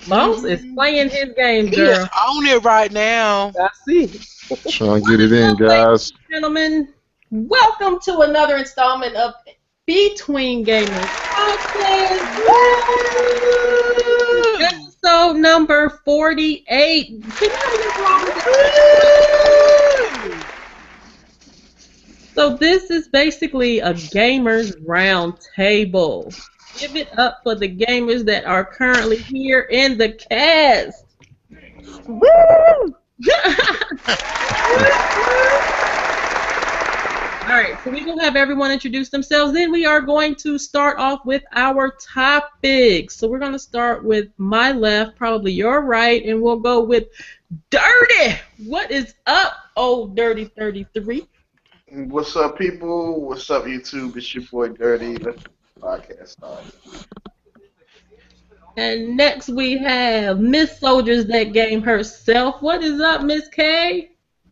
Bawse is playing his game, He is girl. on it right now. I see. Trying to get it in, guys. Ladies and gentlemen, welcome to another installment of Between Gamers Podcast. Episode number 48. Can you get wrong with this? So this is basically a gamers roundtable. Give it up for the gamers that are currently here in the cast. Woo! Alright, so we're going to have everyone introduce themselves. Then we are going to start off with our topics. So we're going to start with my left, probably your right, and we'll go with Dirty. What is up, old Dirty 33? What's up, people? What's up, YouTube? It's your boy Dirty. Let's get the podcast started. And next we have Miss Soldiers That Game herself. What is up, Miss K?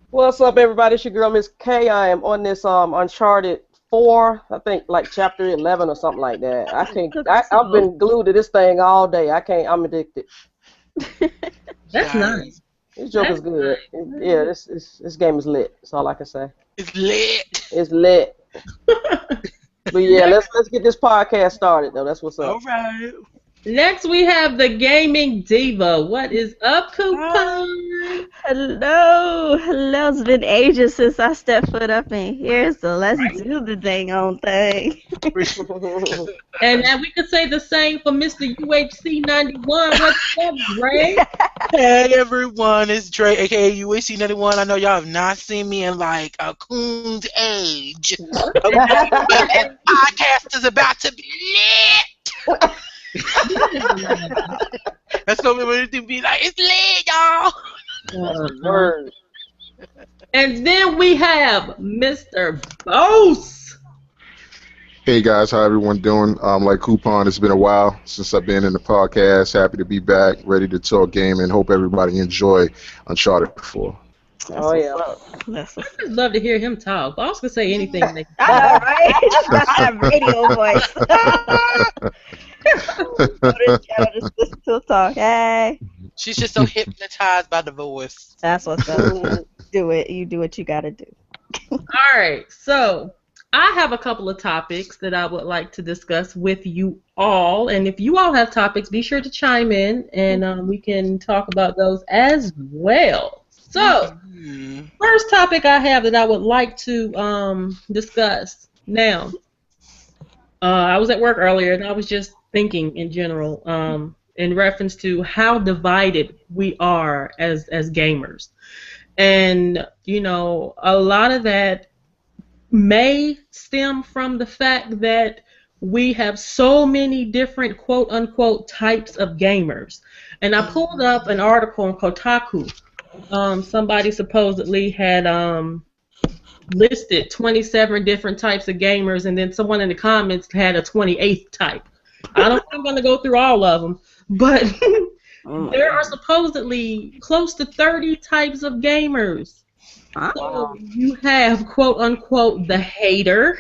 What's up, everybody? It's your girl, Miss K. I am on this Uncharted 4, I think, like chapter 11 or something like that. I've been glued to this thing all day. I'm addicted. That's nice. This joke is good. Yeah, this game is lit. That's all I can say. It's lit. It's lit. But yeah, let's get this podcast started, though. That's what's up. All right. Next we have the Gaming Diva. What is up, Coupon? Hello. It's been ages since I stepped foot up in here, so let's do the dang on thing. And we could say the same for Mr. UHC91. What's up, Dre? Hey everyone, it's Dre, aka UAC91. I know y'all have not seen me in like a coon's age. But podcast is about to be lit. That's what we're going to be like. It's lit, y'all. Word. And then we have Mr. Bawse. Hey guys, how everyone doing? Like Coupon, it's been a while since I've been in the podcast. Happy to be back, ready to talk gaming. Hope everybody enjoy Uncharted 4. Oh yeah. I just love to hear him talk. Bawse could say anything. I know, right? I have radio voice. Just listen to talk. Hey. She's just so hypnotized by the voice. That's what's up. Do it. You do what you gotta do. All right. So I have a couple of topics that I would like to discuss with you all. And if you all have topics, be sure to chime in, and we can talk about those as well. So, first topic I have that I would like to discuss. Now, I was at work earlier, and I was just thinking in general in reference to how divided we are as gamers. And, you know, a lot of that may stem from the fact that we have so many different quote-unquote types of gamers. And I pulled up an article on Kotaku. Somebody supposedly had listed 27 different types of gamers, and then someone in the comments had a 28th type. I don't think I'm going to go through all of them, but there are supposedly close to 30 types of gamers. So you have, quote-unquote, the hater.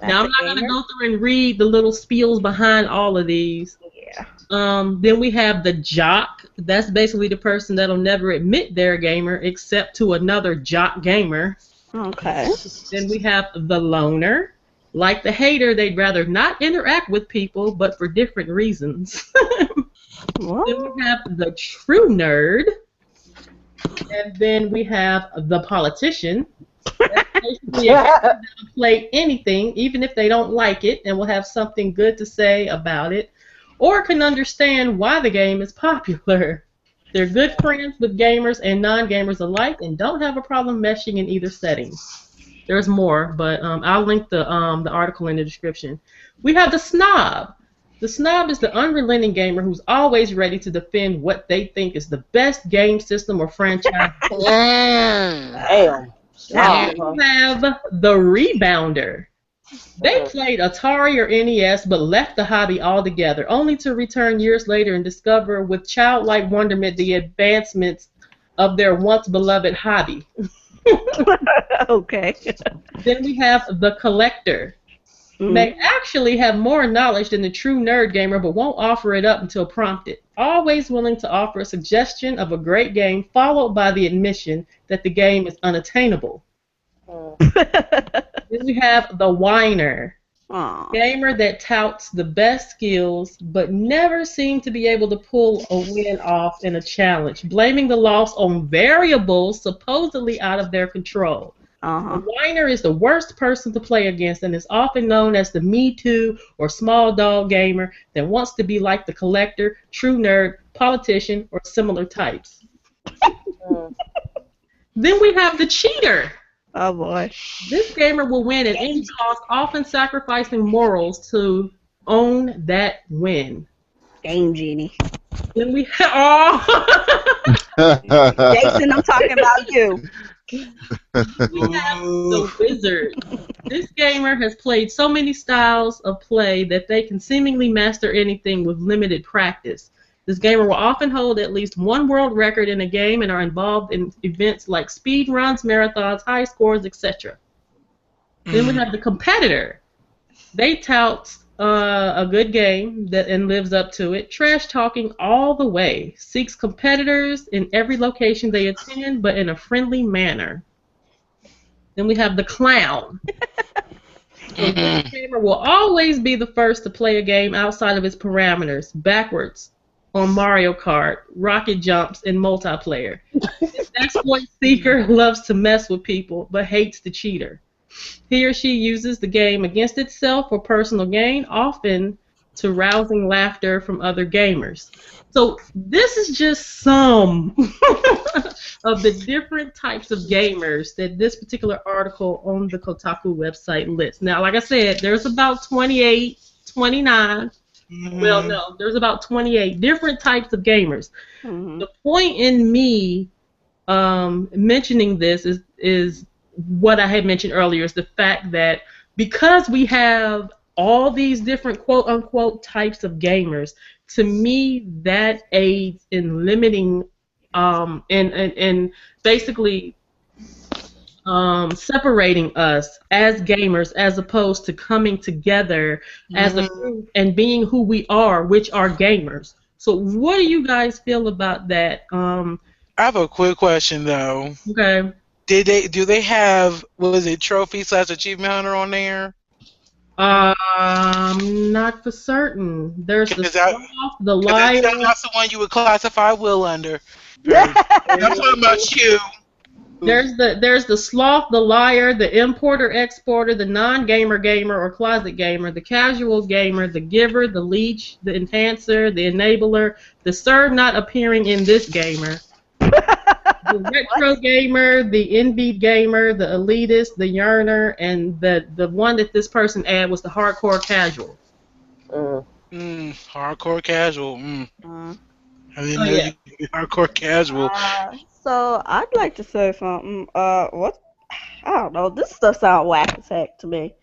Now, I'm not going to go through and read the little spiels behind all of these. Yeah. Then we have the jock. That's basically the person that'll never admit they're a gamer except to another jock gamer. Okay. Then we have the loner. Like the hater, they'd rather not interact with people, but for different reasons. What? Then we have the true nerd. And then we have the politician. That's basically a person that'll play anything, even if they don't like it, and will have something good to say about it, or can understand why the game is popular. They're good friends with gamers and non-gamers alike, and don't have a problem meshing in either setting. There's more, but I'll link the article in the description. We have the snob. The snob is the unrelenting gamer who's always ready to defend what they think is the best game system or franchise. Damn. Now we have the rebounder. They played Atari or NES but left the hobby altogether, only to return years later and discover with childlike wonderment the advancements of their once beloved hobby. Okay. Then we have the collector. May actually have more knowledge than the true nerd gamer, but won't offer it up until prompted. Always willing to offer a suggestion of a great game, followed by the admission that the game is unattainable. Then we have the whiner. Gamer that touts the best skills, but never seem to be able to pull a win off in a challenge, blaming the loss on variables supposedly out of their control. The whiner is the worst person to play against and is often known as the Me Too or small dog gamer that wants to be like the collector, true nerd, politician, or similar types. Then we have the cheater. Oh boy. This gamer will win at any cost, often sacrificing morals to own that win. Game Genie. Then we have Jason, I'm talking about you. We have the wizard. This gamer has played so many styles of play that they can seemingly master anything with limited practice. This gamer will often hold at least one world record in a game and are involved in events like speed runs, marathons, high scores, etc. Then we have the competitor. They tout a good game and lives up to it, trash talking all the way, seeks competitors in every location they attend, but in a friendly manner. Then we have the clown. So this gamer will always be the first to play a game outside of its parameters, backwards on Mario Kart, rocket jumps, and multiplayer. This exploit seeker loves to mess with people, but hates the cheater. He or she uses the game against itself for personal gain, often to rousing laughter from other gamers. So this is just some of the different types of gamers that this particular article on the Kotaku website lists. Now, like I said, there's about 28, 29. Well, no, there's about 28 different types of gamers. The point in me mentioning this is what I had mentioned earlier, is the fact that because we have all these different quote-unquote types of gamers, to me that aids in limiting and basically separating us as gamers as opposed to coming together as a group and being who we are, which are gamers. So what do you guys feel about that? I have a quick question though. Okay. Do they have, what was it, trophy/achievement hunter on there? Not for certain. There's the sloth, the liar. That's the one you would classify Will under. I'm talking about you. There's the sloth, the liar, the importer, exporter, the non-gamer gamer or closet gamer, the casual gamer, the giver, the leech, the enhancer, the enabler, the sir not appearing in this gamer, the retro gamer, the envied gamer, the elitist, the yearner, and the one that this person added was the hardcore casual. Hardcore casual. I didn't know you could be hardcore casual. So I'd like to say something. What? I don't know. This stuff sounds whack as heck to me.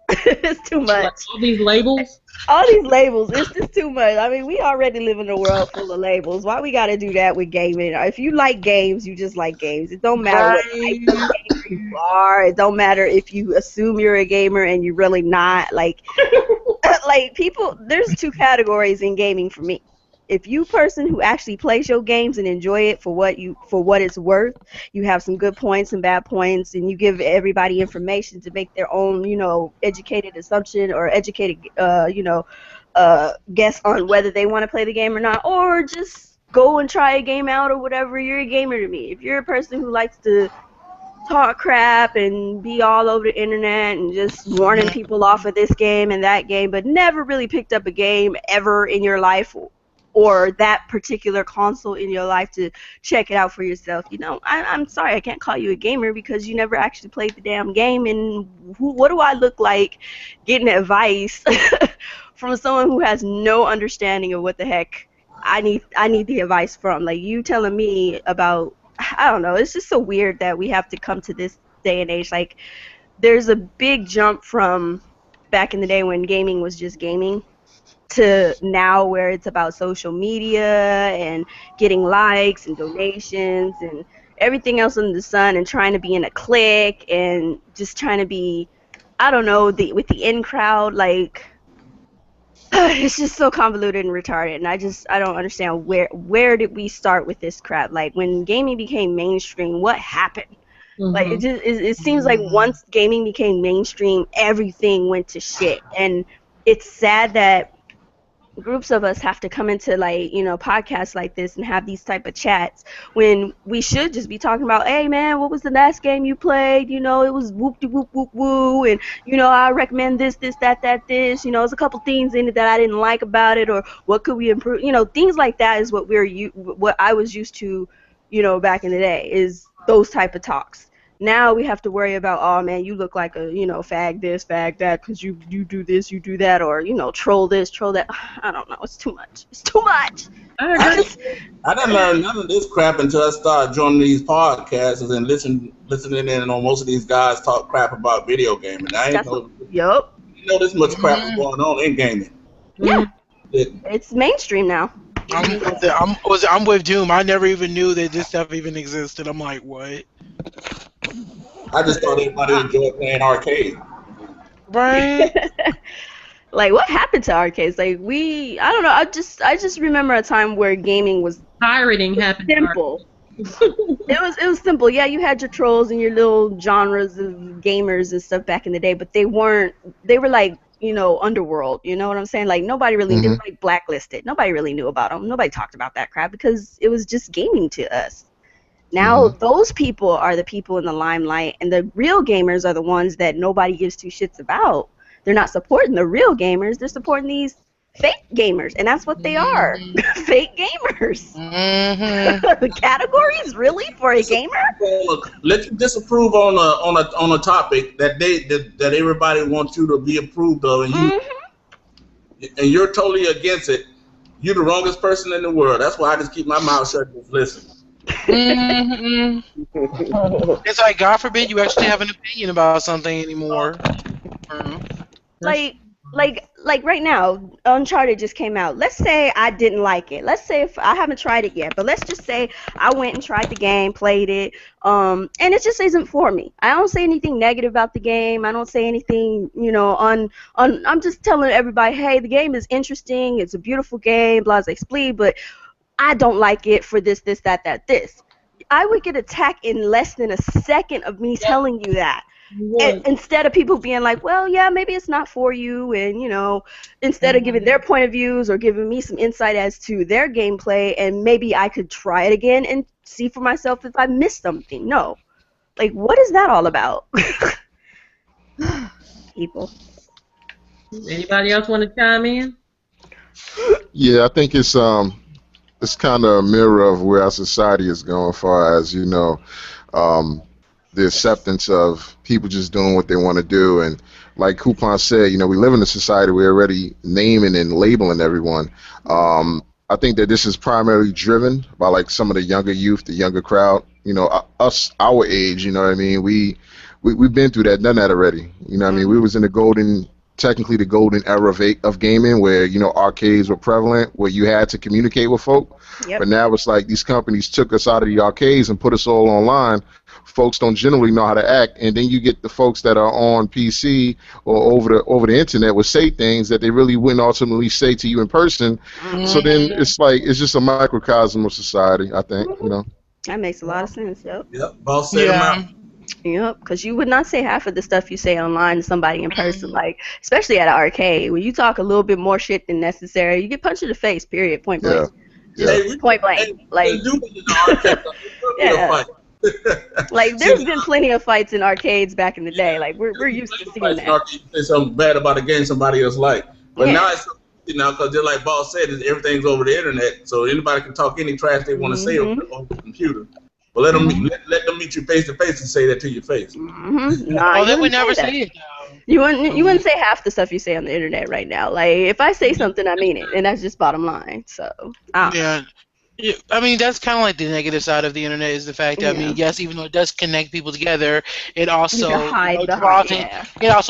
It's too much. Like all these labels? All these labels. It's just too much. I mean, we already live in a world full of labels. Why we gotta do that with gaming? If you like games, you just like games. It don't matter what type of gamer you are. It don't matter if you assume you're a gamer and you're really not. Like people. There's two categories in gaming for me. If you person who actually plays your games and enjoy it for what it's worth, you have some good points and bad points, and you give everybody information to make their own, educated assumption or educated, guess on whether they want to play the game or not, or just go and try a game out or whatever. You're a gamer to me. If you're a person who likes to talk crap and be all over the internet and just warning people off of this game and that game, but never really picked up a game ever in your life, or that particular console in your life to check it out for yourself. I'm sorry, I can't call you a gamer because you never actually played the damn game, and what do I look like getting advice from someone who has no understanding of what the heck I need the advice from? Like, you telling me about, I don't know, it's just so weird that we have to come to this day and age. Like, there's a big jump from back in the day when gaming was just gaming to now where it's about social media and getting likes and donations and everything else under the sun, and trying to be in a clique and just trying to be, I don't know, with the in crowd, like it's just so convoluted and retarded, and I don't understand where did we start with this crap? Like when gaming became mainstream, what happened? Like it seems like once gaming became mainstream, everything went to shit, and it's sad that groups of us have to come into like podcasts like this and have these type of chats when we should just be talking about, hey man, what was the last game you played? It was whoop de whoop whoop woo, and I recommend this that this. There's a couple things in it that I didn't like about it, or what could we improve? Things like that is what I was used to, back in the day, is those type of talks. Now we have to worry about, oh man, you look like a, fag this, fag that, because you do this, you do that, or, troll this, troll that. I don't know. It's too much. It's too much. I didn't learn none of this crap until I started joining these podcasts and listening in on most of these guys talk crap about video gaming. I ain't know this much crap was going on in gaming. Yeah. It's mainstream now. I'm with Doom. I never even knew that this stuff even existed. I'm like, what? I just thought everybody enjoyed playing arcade. Right. Like, what happened to arcades? Like, I don't know. I just remember a time where gaming was pirating happened. Simple. It was simple. Yeah, you had your trolls and your little genres of gamers and stuff back in the day, but they were like, underworld. You know what I'm saying? Like, nobody really, they were like blacklisted. Nobody really knew about them. Nobody talked about that crap because it was just gaming to us. Now those people are the people in the limelight, and the real gamers are the ones that nobody gives two shits about. They're not supporting the real gamers. They're supporting these fake gamers, and that's what they are. Fake gamers. The categories really for a gamer? Let you disapprove on a topic that everybody wants you to be approved of, and you're totally against it. You're the wrongest person in the world. That's why I just keep my mouth shut and just listen. It's like, God forbid you actually have an opinion about something anymore. Like right now, Uncharted just came out. Let's say I didn't like it. Let's say if I haven't tried it yet, but let's just say I went and tried the game, played it, and it just isn't for me. I don't say anything negative about the game. I don't say anything, I'm just telling everybody, hey, the game is interesting. It's a beautiful game, blah, blah, blah, but I don't like it for this, that, this. I would get attacked in less than a second of me telling you that. And instead of people being like, well, yeah, maybe it's not for you, and, instead of giving their point of views or giving me some insight as to their gameplay, and maybe I could try it again and see for myself if I missed something. No. Like, what is that all about? People. Anybody else want to chime in? Yeah, I think it's kind of a mirror of where our society is going, as far as the acceptance of people just doing what they want to do. And like Coupon said, we live in a society where we're already naming and labeling everyone. I think that this is primarily driven by like some of the younger youth, the younger crowd. Us, our age. You know what I mean? We've been through that, done that already. You know what I mean? We was in technically the golden era of gaming, where arcades were prevalent, where you had to communicate with folk. But now it's like these companies took us out of the arcades and put us all online. Folks don't generally know how to act, and then you get the folks that are on PC or over the internet will say things that they really wouldn't ultimately say to you in person. So then it's like it's just a microcosm of society, I think. That makes a lot of sense. Yep. Bawse said them out. Yep, because you would not say half of the stuff you say online to somebody in person, like, especially at an arcade, when you talk a little bit more shit than necessary, you get punched in the face, period, point blank. Point blank. Like, yeah. Like, there's been plenty of fights in arcades back in the day. Like, we're used to seeing that. You say something bad about a game somebody else like. But now it's, because just like Bawse said, everything's over the internet, so anybody can talk any trash they want to say over the computer. But let them meet you face to face and say that to your face. Nah, they would never say it. You wouldn't say half the stuff you say on the internet right now. Like, if I say something, I mean it, and that's just bottom line. So yeah, I mean, that's kind of like the negative side of the internet, is the fact that, I mean, yes, even though it does connect people together, it also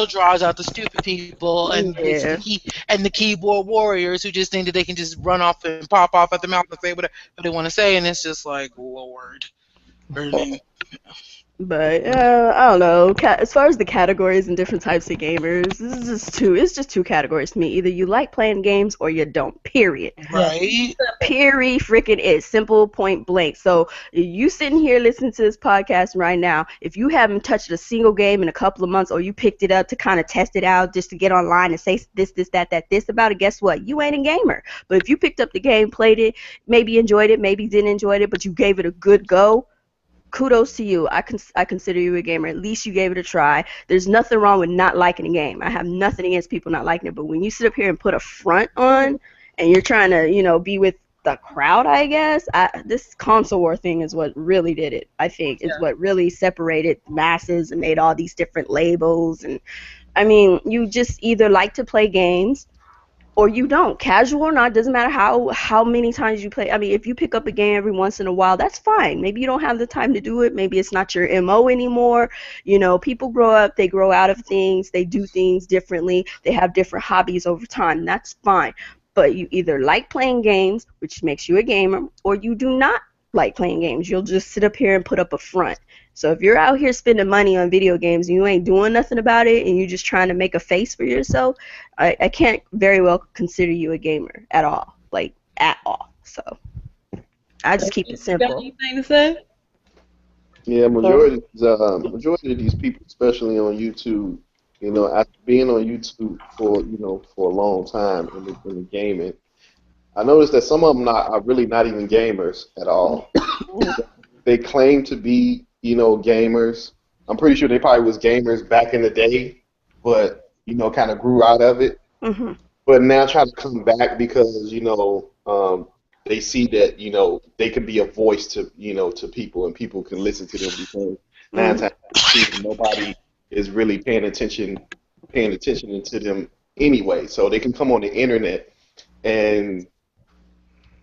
draws out the stupid people and the keyboard warriors who just think that they can just run off and pop off at the mouth and say what they want to say, and it's just like, Lord. But I don't know. As far as the categories and different types of gamers, it's just two categories to me. Either you like playing games or you don't. Period. Right. Period. Freaking is simple, point blank. So you sitting here listening to this podcast right now, if you haven't touched a single game in a couple of months, or you picked it up to kind of test it out, just to get online and say this, this about it, guess what? You ain't a gamer. But if you picked up the game, played it, maybe enjoyed it, maybe didn't enjoy it, but you gave it a good go, kudos to you. I consider you a gamer. At least you gave it a try. There's nothing wrong with not liking a game. I have nothing against people not liking it. But when you sit up here and put a front on and you're trying to, be with the crowd, I guess, this console war thing is what really did it, I think, is what really separated the masses and made all these different labels. And, I mean, you just either like to play games or you don't. Casual or not, doesn't matter how many times you play. I mean, if you pick up a game every once in a while, that's fine. Maybe you don't have the time to do it. Maybe it's not your MO anymore. People grow up, they grow out of things, they do things differently, they have different hobbies over time. That's fine. But you either like playing games, which makes you a gamer, or you do not like playing games. You'll just sit up here and put up a front. So if you're out here spending money on video games and you ain't doing nothing about it and you're just trying to make a face for yourself, I can't very well consider you a gamer at all. Like, at all. So I just keep it simple. Got anything to say? Yeah, majority of these people, especially on YouTube, after being on YouTube for a long time in the gaming, I noticed that some of them are really not even gamers at all. They claim to be, gamers. I'm pretty sure they probably was gamers back in the day, but kind of grew out of it. Mm-hmm. But now trying to come back because they see that they can be a voice to to people and people can listen to them because 9 times out of 10 nobody is really paying attention to them anyway. So they can come on the internet and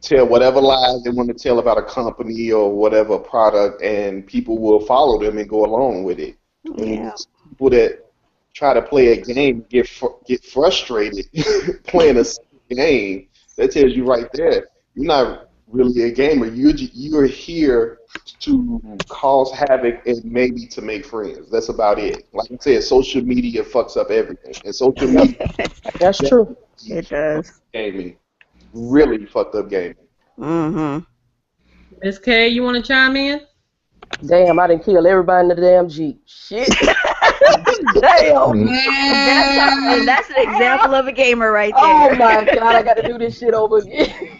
tell whatever lies they want to tell about a company or whatever product, and people will follow them and go along with it. Yeah. And people that try to play a game get frustrated playing a game. That tells you right there, you're not really a gamer. You're here to cause havoc and maybe to make friends. That's about it. Like I said, social media fucks up everything, and social media. That's true. It does. Gaming. Really fucked up gaming. Mm-hmm. Miss K, you want to chime in? Damn, I didn't kill everybody in the damn Jeep. Shit. Damn. That's an example of a gamer right there. Oh my god, I got to do this shit over again.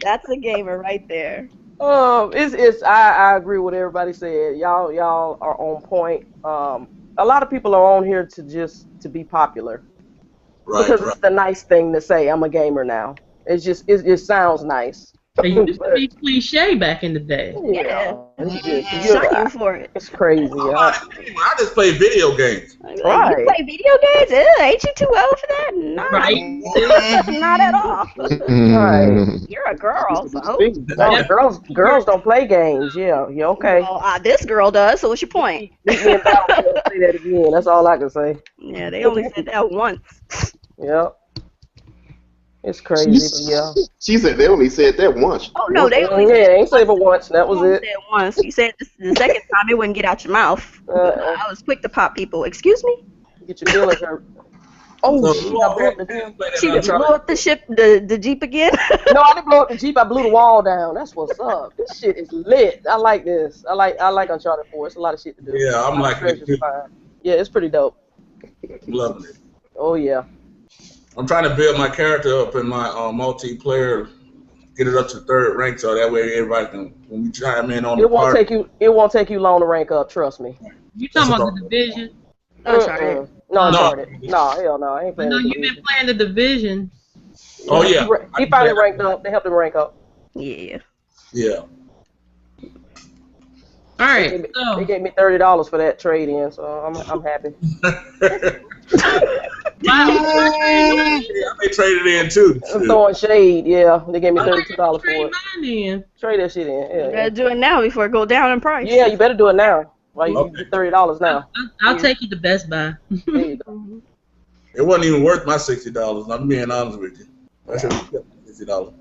That's a gamer right there. I agree with what everybody said. Y'all are on point. A lot of people are on here to be popular. Right, because right. it's the nice thing to say. I'm a gamer now. It just sounds nice. It used to be cliche back in the day. Yeah. Suck you for it. It's crazy. I just play video games. Right. You play video games? Ain't you too old for that? No. Right. Not at all. Right. You're a girl, so. No, girls don't play games. Yeah, you okay. Well, this girl does, so what's your point? Meet me in battle. Say that again. That's all I can say. Yeah, they only said that once. Yep. It's crazy, but yeah. She said they only said that once. Oh, no, they only said it. Ain't say it once. That was it. Said once. You said the second time it wouldn't get out your mouth. I was quick to pop people. Excuse me? Get your feelings hurt. Oh, she blew up the Jeep again? No, I didn't blow up the Jeep. I blew the wall down. That's what's up. This shit is lit. I like this. I like Uncharted 4. It's a lot of shit to do. Yeah, I'm liking it too. Yeah, it's pretty dope. Loving it. Oh, yeah. I'm trying to build my character up in my multiplayer, get it up to 3rd rank, so that way everybody can, when we chime in on it won't take you long to rank up. Trust me. You talking about the Division? Uncharted. No, Uncharted. No, hell no. I ain't playing. No, you've been playing the Division. Oh yeah. He finally ranked up. They helped him rank up. Yeah. Yeah. All right. They gave me $30 for that trade in, so I'm happy. They traded in too. I'm throwing shade, yeah. They gave me $32 for it. Trade that shit in. Yeah, you better do it now before it go down in price. Yeah, you better do it now. Well, you get $30 now. I'll take you to Best Buy. There you go. It wasn't even worth my $60. I'm being honest with you. I should have kept $60.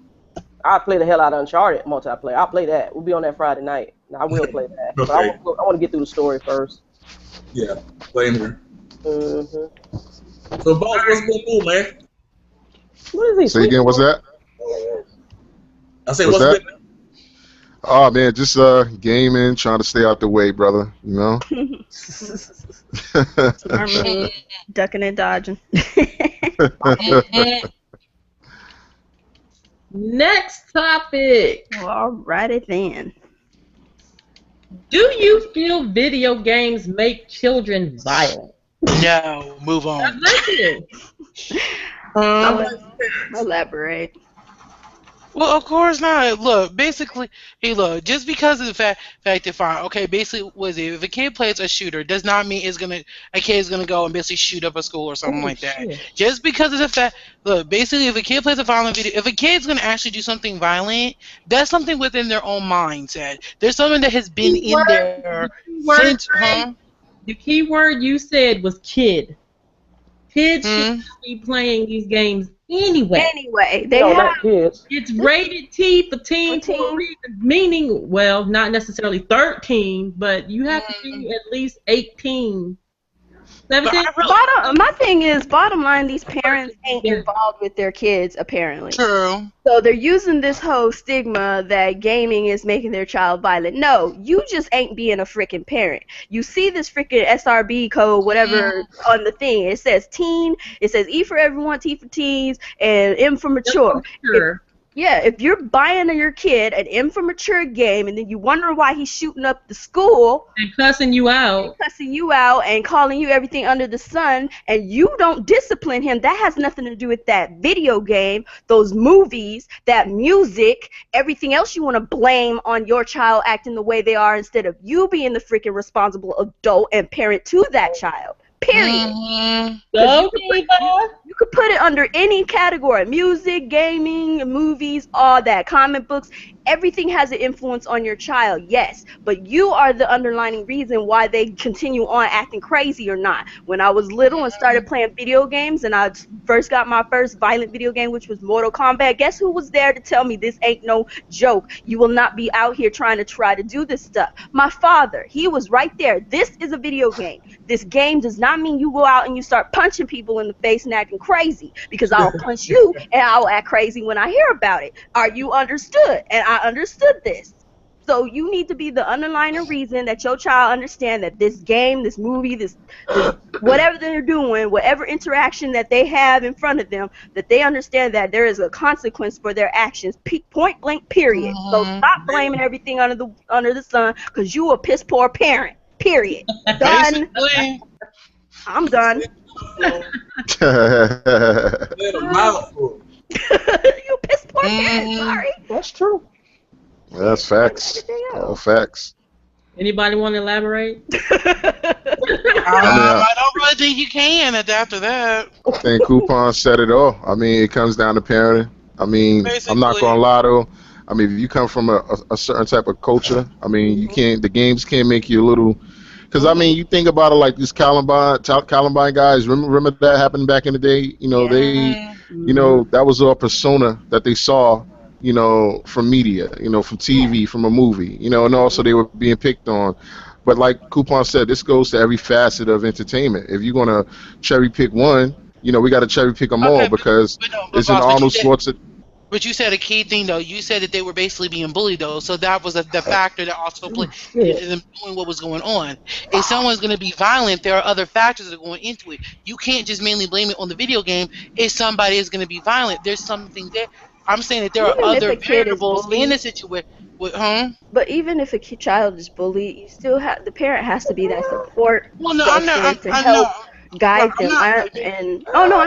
I play the hell out of Uncharted multiplayer. I'll play that. We'll be on that Friday night. I will play that. But Okay. I want to get through the story first. Yeah, same here. Mm-hmm. So, Bawse, what's going on, man? What is he? Say again, what's that? I say, What's what's that? good? Oh man, just gaming, trying to stay out the way, brother. You know. Smart man. Ducking and dodging. Next topic. Alrighty then. Do you feel video games make children violent? No, move on. Listen. Elaborate. Well, of course not. Look, basically, hey, look, just because of the fact that fine, okay, basically, if a kid plays a shooter, does not mean a kid is gonna go and basically shoot up a school or something like that. Shit. Just because of the fact, look, basically, if a kid plays a violent video, if a kid's gonna actually do something violent, that's something within their own mindset. There's something that has been in there since. The key word you said was kid. Kids should not be playing these games anyway. Anyway, not kids. It's rated T for teen for a reason, meaning, well, not necessarily 13, but you have to be at least 18. 17. My thing is, bottom line, these parents ain't involved with their kids, apparently. True. So they're using this whole stigma that gaming is making their child violent. No, you just ain't being a freaking parent. You see this freaking SRB code, whatever, on the thing. It says teen, it says E for everyone, T for teens, and M for mature. If you're buying your kid an M for mature game and then you wonder why he's shooting up the school and cussing you out and calling you everything under the sun and you don't discipline him, that has nothing to do with that video game, those movies, that music, everything else you want to blame on your child acting the way they are instead of you being the freaking responsible adult and parent to that child. Period. You could put it under any category: music, gaming, movies, all that, comic books. Everything has an influence on your child, yes, but you are the underlying reason why they continue on acting crazy or not. When I was little and started playing video games and I first got my first violent video game, which was Mortal Kombat, guess who was there to tell me this ain't no joke? You will not be out here trying to do this stuff. My father, he was right there. This is a video game. This game does not mean you go out and you start punching people in the face and acting crazy, because I'll punch you and I'll act crazy when I hear about it. Are you understood? And I understood this. So you need to be the underlying reason that your child understand that this game, this movie, this whatever they're doing, whatever interaction that they have in front of them, that they understand that there is a consequence for their actions, point blank, period. So stop blaming everything under the sun, because you a piss poor parent. Period. Done. I'm done. You piss poor parent. Sorry. That's true. That's facts. All facts. Anybody want to elaborate? I don't really think you can after that. I think Coupon said it all. I mean, it comes down to parenting. I mean, I'm not gonna lie though. I mean, if you come from a certain type of culture, I mean, you can't. The games can't make you a little. Because I mean, you think about it like these Columbine guys. Remember that happened back in the day. You know, that was a persona that they saw. You know, from media. You know, from TV, from a movie. You know, and also they were being picked on. But like Coupon said, this goes to every facet of entertainment. If you're gonna cherry pick one, you know, we got to cherry pick them all because it's an Arnold Schwarzenegger. But you said a key thing though. You said that they were basically being bullied though, so that was the factor that also played into them doing what was going on. If someone's going to be violent, there are other factors that are going into it. You can't just mainly blame it on the video game. If somebody is going to be violent, there's something there. I'm saying that there are other variables in the situation. But even if a child is bullied, you still have the parent has to be that support to help guide them. I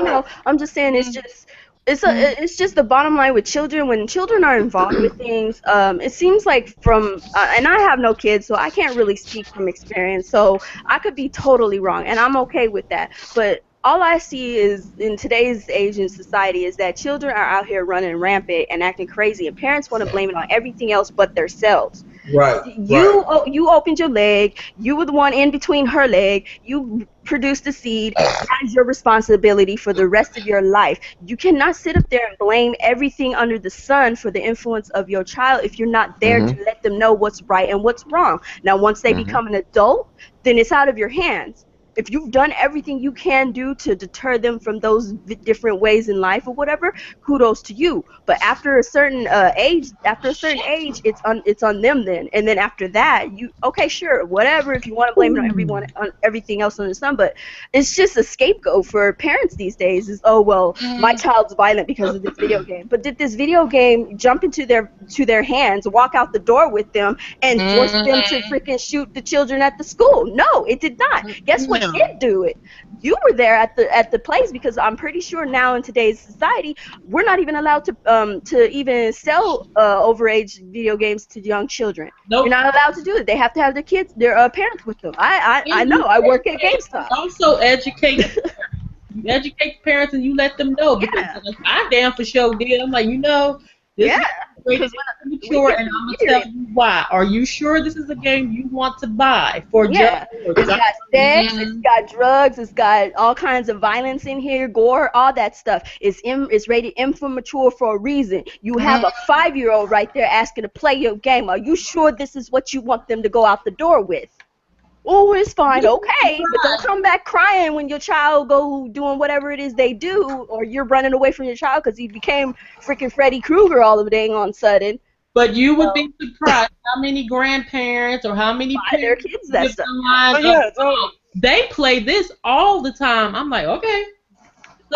know. I'm just saying it's just the bottom line with children. When children are involved with things, it seems like and I have no kids, so I can't really speak from experience. So I could be totally wrong, and I'm okay with that. But all I see is in today's age in society is that children are out here running rampant and acting crazy, and parents want to blame it on everything else but themselves. Right. You opened your leg. You were the one in between her leg. You produced a seed. That is your responsibility for the rest of your life. You cannot sit up there and blame everything under the sun for the influence of your child if you're not there to let them know what's right and what's wrong. Now, once they become an adult, then it's out of your hands. If you've done everything you can do to deter them from those different ways in life or whatever, kudos to you. But after a certain age, it's on them then. And then after that, okay, sure, whatever. If you want to blame it on everyone, on everything else under the sun, but it's just a scapegoat for parents these days. Is, oh well, my child's violent because of this video game. But did this video game jump into their hands, walk out the door with them, and force them to freaking shoot the children at the school? No, it did not. Guess what? Did do it. You were there at the place, because I'm pretty sure now in today's society we're not even allowed to even sell overage video games to young children. Nope. You're not allowed to do it. They have to have their parents with them. I know. I work at GameStop. Also educate the parents and you let them know, because I damn for sure did. I'm like, this is mature, and I'm gonna tell you why. Are you sure this is a game you want to buy for It's got sex, it's got drugs, it's got all kinds of violence in here, gore, all that stuff. It's rated M for mature for a reason. You have a 5-year-old right there asking to play your game. Are you sure this is what you want them to go out the door with? Oh, it's fine, okay, but don't come back crying when your child go doing whatever it is they do, or you're running away from your child because he became freaking Freddy Krueger all of a dang on sudden. But you would be surprised how many grandparents or how many parents their kids that stuff. They play this all the time. I'm like, okay.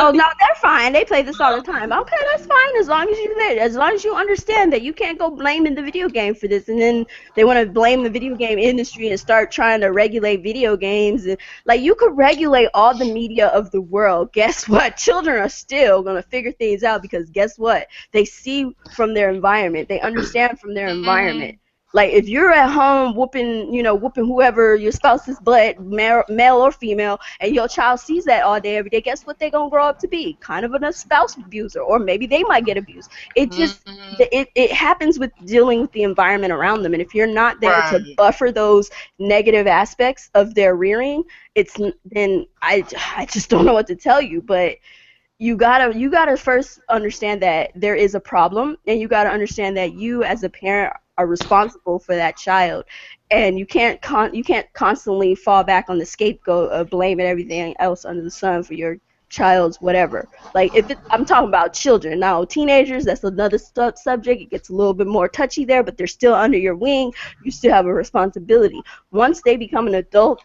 Oh no, they're fine. They play this all the time. Okay, that's fine as long as you're there. As long as you understand that you can't go blaming the video game for this, and then they want to blame the video game industry and start trying to regulate video games. And like, you could regulate all the media of the world. Guess what? Children are still gonna figure things out, because guess what? They see from their environment. They understand from their environment. Like, if you're at home whooping whoever your spouse's butt, male or female, and your child sees that all day, every day, guess what they're going to grow up to be? Kind of a spouse abuser, or maybe they might get abused. It just, it happens with dealing with the environment around them, and if you're not there to buffer those negative aspects of their rearing, then I just don't know what to tell you, but you gotta first understand that there is a problem, and you gotta understand that you as a parent are responsible for that child, and you can't constantly fall back on the scapegoat of blaming everything else under the sun for your child's whatever. Like, I'm talking about children. Now, teenagers, that's another subject. It gets a little bit more touchy there, but they're still under your wing. You still have a responsibility. Once they become an adult,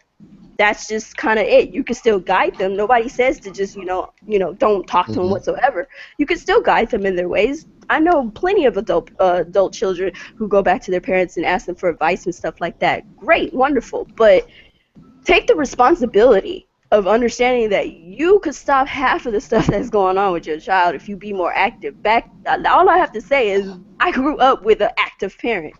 that's just kind of it. You can still guide them. Nobody says to just, don't talk to them whatsoever. You can still guide them in their ways. I know plenty of adult children who go back to their parents and ask them for advice and stuff like that. Great, wonderful. But take the responsibility of understanding that you could stop half of the stuff that's going on with your child if you be more active. All I have to say is I grew up with an active parent.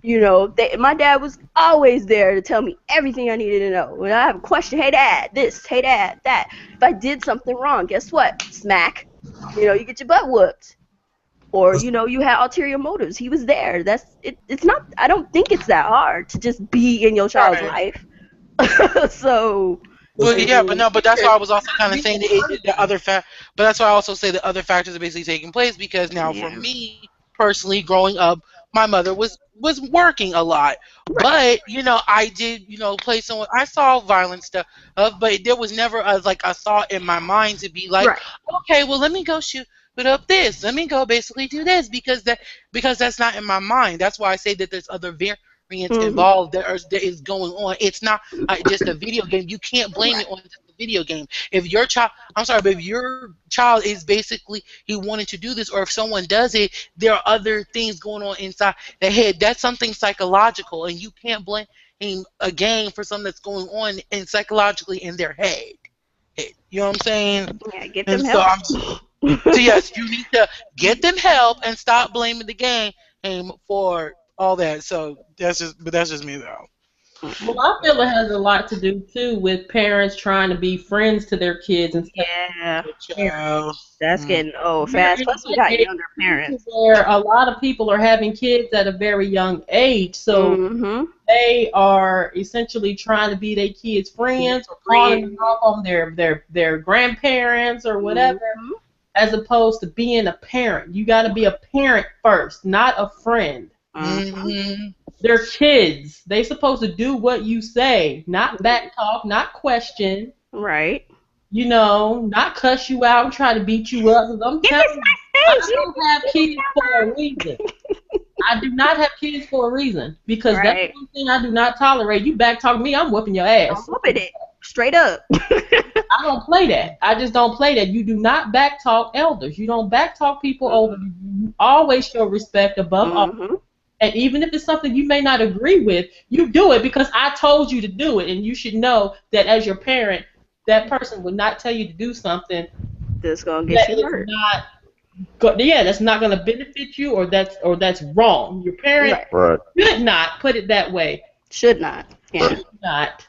My dad was always there to tell me everything I needed to know. When I have a question, hey dad, this, hey dad, that. If I did something wrong, guess what? Smack. You get your butt whooped. Or, you had ulterior motives. He was there. It's not, I don't think it's that hard to just be in your child's life. So. Well, yeah, but that's why I was also kind of saying the other but that's why I also say the other factors are basically taking place, because now for me personally, growing up, my mother was working a lot, but I did play someone. I saw violent stuff, but there was never a thought in my mind to be like, okay, well, let me go shoot up this. Let me go basically do this, because that's not in my mind. That's why I say that there's other variants involved that is going on. It's not just a video game. You can't blame it on just a video game. If your child, but if your child is basically he wanted to do this, or if someone does it, there are other things going on inside their head. That's something psychological, and you can't blame a game for something that's going on psychologically in their head. You know what I'm saying? Yeah, get them help. So yes, you need to get them help and stop blaming the game for all that. So that's just me though. Well, I feel it has a lot to do too with parents trying to be friends to their kids instead Yeah, of their parents. Child. that's getting old We're fast. in Plus, we a got day younger to parents. where a lot of people are having kids at a very young age, so Mm-hmm. they are essentially trying to be their kids' friends or calling them off on their grandparents or whatever, Mm-hmm. as opposed to being a parent. You got to be a parent first, not a friend. Mm-hmm. Mm-hmm. They're kids. They supposed to do what you say, not back talk, not question. Right. You know, not cuss you out and try to beat you up. 'Cause I'm Give me telling you, I space. You don't have kids for a reason. I do not have kids for a reason because that's right. one thing I do not tolerate. You back talk me, I'm whooping your I'm ass. whooping it straight up. I don't play that. I just don't play that. You do not back talk elders. You don't back talk people over. You always show respect above all. Mm-hmm. And even if it's something you may not agree with, you do it because I told you to do it. And you should know that as your parent, that person would not tell you to do something This gonna get that you is hurt. not yeah, that's not going to benefit you or that's wrong. Your parent Right. Right. should not put it that way. Should not. Yeah. Should not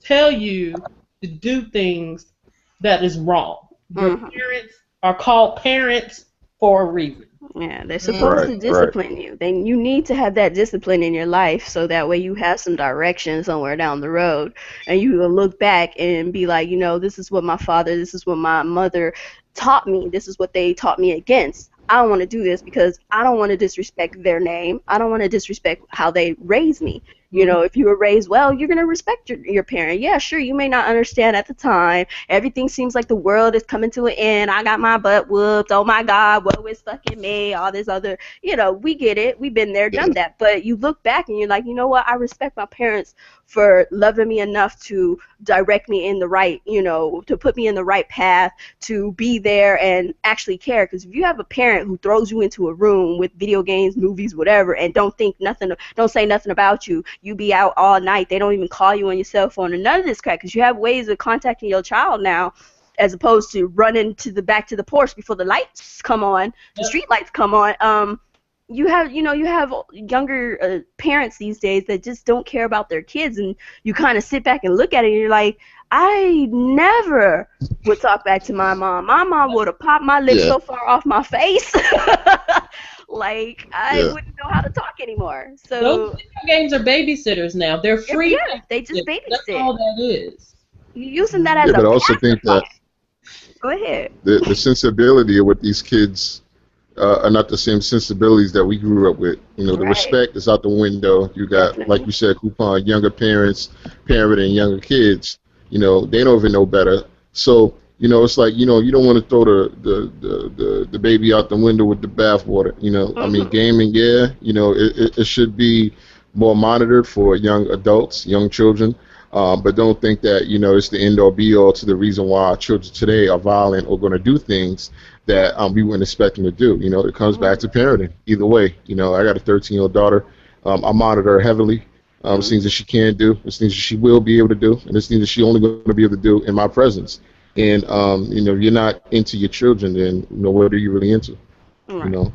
tell you to do things that is wrong. Your Mhm. parents are called parents for a reason. Yeah, they're supposed Right. to Right. discipline you. Then you need to have that discipline in your life so that way you have some direction somewhere down the road and you will look back and be like, you know, this is what my father, this is what my mother taught me. This is what they taught me against. I don't want to do this because I don't want to disrespect their name. I don't want to disrespect how they raised me. You know, if you were raised well, you're going to respect your parent. Yeah, sure, you may not understand at the time. Everything seems like the world is coming to an end. I got my butt whooped. Oh, my God, woe is fucking me. All this other, you know, we get it. We've been there, done that. But you look back and you're like, you know what? I respect my parents for loving me enough to direct me in the right, you know, to put me in the right path, to be there and actually care. Because if you have a parent who throws you into a room with video games, movies, whatever, and don't say nothing about you, you be out all night. They don't even call you on your cell phone or none of this crap because you have ways of contacting your child now as opposed to running to the back to the porch before the lights come on, the street lights come on. You have younger parents these days that just don't care about their kids, and you kind of sit back and look at it and you're like, I never would talk back to my mom. My mom would have popped my lips so far off my face. Like, I wouldn't know how to talk anymore. So those video games are babysitters now. They're free. Yeah, they just babysit. That's all that is. You're using that as but a I also think that Go ahead. the sensibility of what these kids are not the same sensibilities that we grew up with. You know, the respect is out the window. You got, like you said, Coupon, younger parents parenting younger kids. You know, they don't even know better. So, you know, it's like, you know, you don't want to throw the baby out the window with the bathwater. You know, I mean, gaming, you know, it should be more monitored for young adults, young children. But don't think that, you know, it's the end all be all to the reason why our children today are violent or going to do things that we wouldn't expect them to do. You know, it comes back to parenting. Either way, you know, I got a 13-year-old daughter. I monitor her heavily. There's things that she can do. There's things that she will be able to do. And there's things that she only going to be able to do in my presence. And, you know, if you're not into your children, then, you know, what are you really into? You know?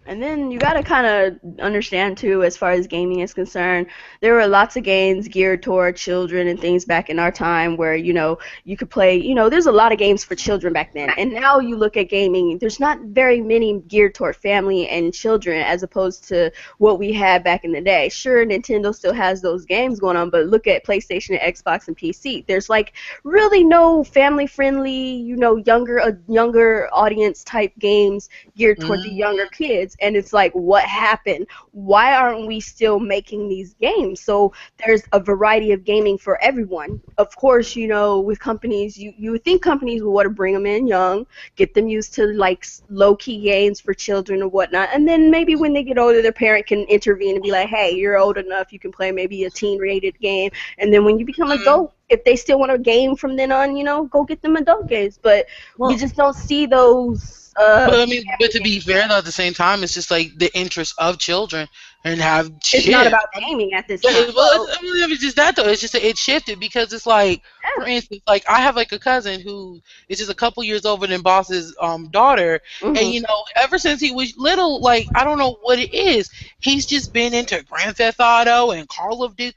And then you got to kind of understand, too, as far as gaming is concerned, there were lots of games geared toward children and things back in our time where, you know, you could play, you know, there's a lot of games for children back then. And now you look at gaming, there's not very many geared toward family and children as opposed to what we had back in the day. Sure, Nintendo still has those games going on, but look at PlayStation, Xbox, and PC. There's, like, really no family-friendly, you know, younger audience type games geared toward the younger kids. And it's like, what happened? Why aren't we still making these games? So there's a variety of gaming for everyone. Of course, you know, with companies, you would think companies would want to bring them in young, get them used to, like, low-key games for children or whatnot, and then maybe when they get older, their parent can intervene and be like, hey, you're old enough, you can play maybe a teen-rated game, and then when you become adult, if they still want a game from then on, go get them adult games. But we just don't see those. But I mean, but to be fair though, at the same time, it's just like the interest of children and have It's not about gaming at this time. Well, it's just that though. It's just that it shifted because it's like, for instance, like I have like a cousin who is just a couple years older than Boss's daughter, and ever since he was little, like I don't know what it is, he's just been into Grand Theft Auto and Call of Duty.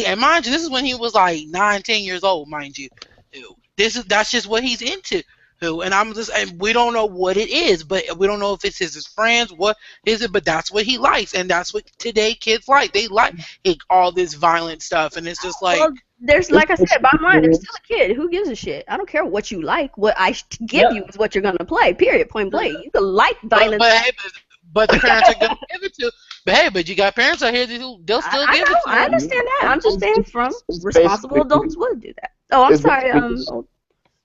And mind you, this is when he was like 9, 10 years old, mind you. That's just what he's into. And we don't know what it is, but we don't know if it's his friends, what is it, but that's what he likes, and that's what today kids like. They like all this violent stuff, and it's just like... Well, there's, like I said, bottom line, there's still a kid. Who gives a shit? I don't care what you like. What I give you is what you're going to play, period, point blank. You can like violence. But the parents are going to give it to... But you got parents out here they'll still give it to you. I understand that. I'm just saying responsible adults would do that. Oh, I'm sorry.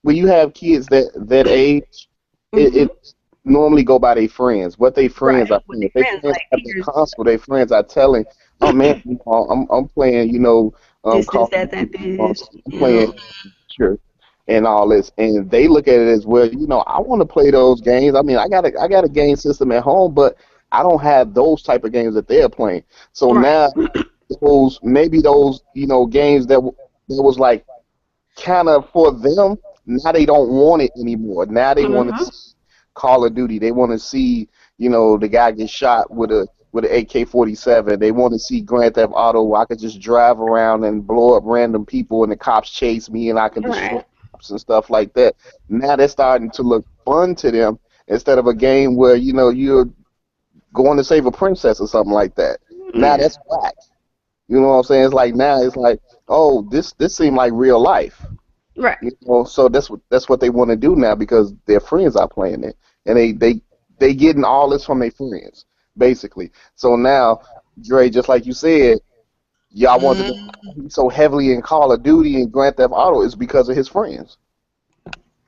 When you have kids that age, it normally go by their friends. What they friends are playing. If they friends have the console, their friends are telling, oh man, I'm playing, I'm playing and all this, and they look at it as well. I want to play those games. I mean, I got a game system at home, but I don't have those type of games that they're playing. So now those games that was like kind of for them. Now they don't want it anymore. Now they want to see Call of Duty. They want to see, the guy get shot with an AK-47. They want to see Grand Theft Auto where I could just drive around and blow up random people and the cops chase me and I can destroy cops and stuff like that. Now they're starting to look fun to them instead of a game where, you're going to save a princess or something like that. Now that's whack. You know what I'm saying? It's like now it's like, oh, this seemed like real life. Right. So that's what they want to do now because their friends are playing it, and they getting all this from their friends basically. So now, Dre, just like you said, y'all want to be so heavily in Call of Duty and Grand Theft Auto is because of his friends.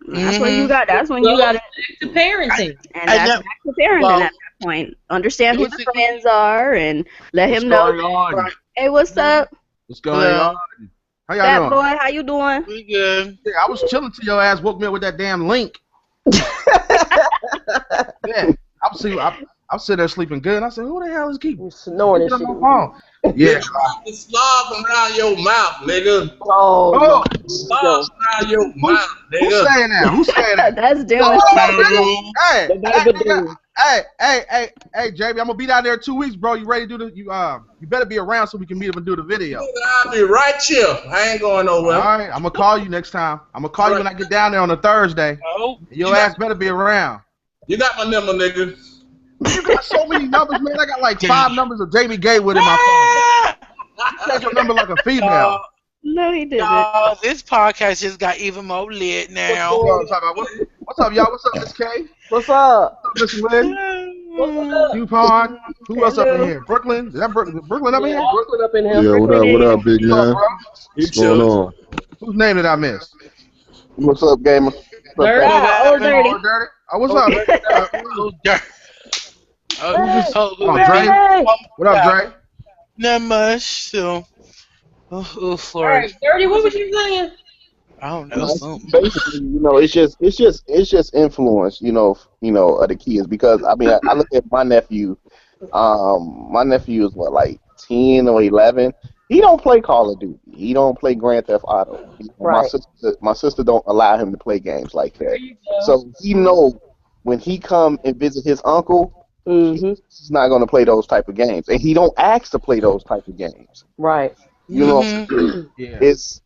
That's when you got. That's when you got to parenting, and that's back to parenting at that point. Understand who the friends are and let him know. Hey, what's up? What's going on? How y'all Fat doing? boy, how you doing? We good. Yeah, I was chilling till your ass woke me up with that damn link. Yeah, I was sitting there sleeping good. And I said, "Who the hell is keeping snoring and shit?" Yeah, the slob around your mouth, nigga. Oh, slob around your mouth, nigga. Who's saying that? Who's saying that? That's doing. Hey, JB, I'm gonna be down there in 2 weeks, bro. You ready to do you better be around so we can meet up and do the video. I'll be right here. I ain't going nowhere. All right, I'm gonna call you next time. I'm gonna call you when I get down there on a Thursday. Oh, your ass better be around. You got my number, nigga. You got so many numbers, man. I got like 5 numbers of Jamie Gatewood in my phone. You take your number like a female. No, he didn't. This podcast just got even more lit now. What's up, y'all? What's up, Miss K? What's up? Miss Lynn? DuPont? Who else up in here? Brooklyn? Is that Brooklyn up in here? Brooklyn up in here. Yeah, what up, big man? What's going on? Whose name did I miss? What's up, gamer? Dirty. Oh, Dirty. Oh, what's up? Dirty. Dre? What up, Dre? Not much, so... All right, Dirty, what was you saying? I don't know. Something. Basically, it's just influence, of the kids. Because I mean, I look at my nephew. My nephew is what, like 10 or 11. He don't play Call of Duty. He don't play Grand Theft Auto. Right. My sister don't allow him to play games like that. So he know when he come and visit his uncle, he's not going to play those type of games, and he don't ask to play those type of games. Right. It's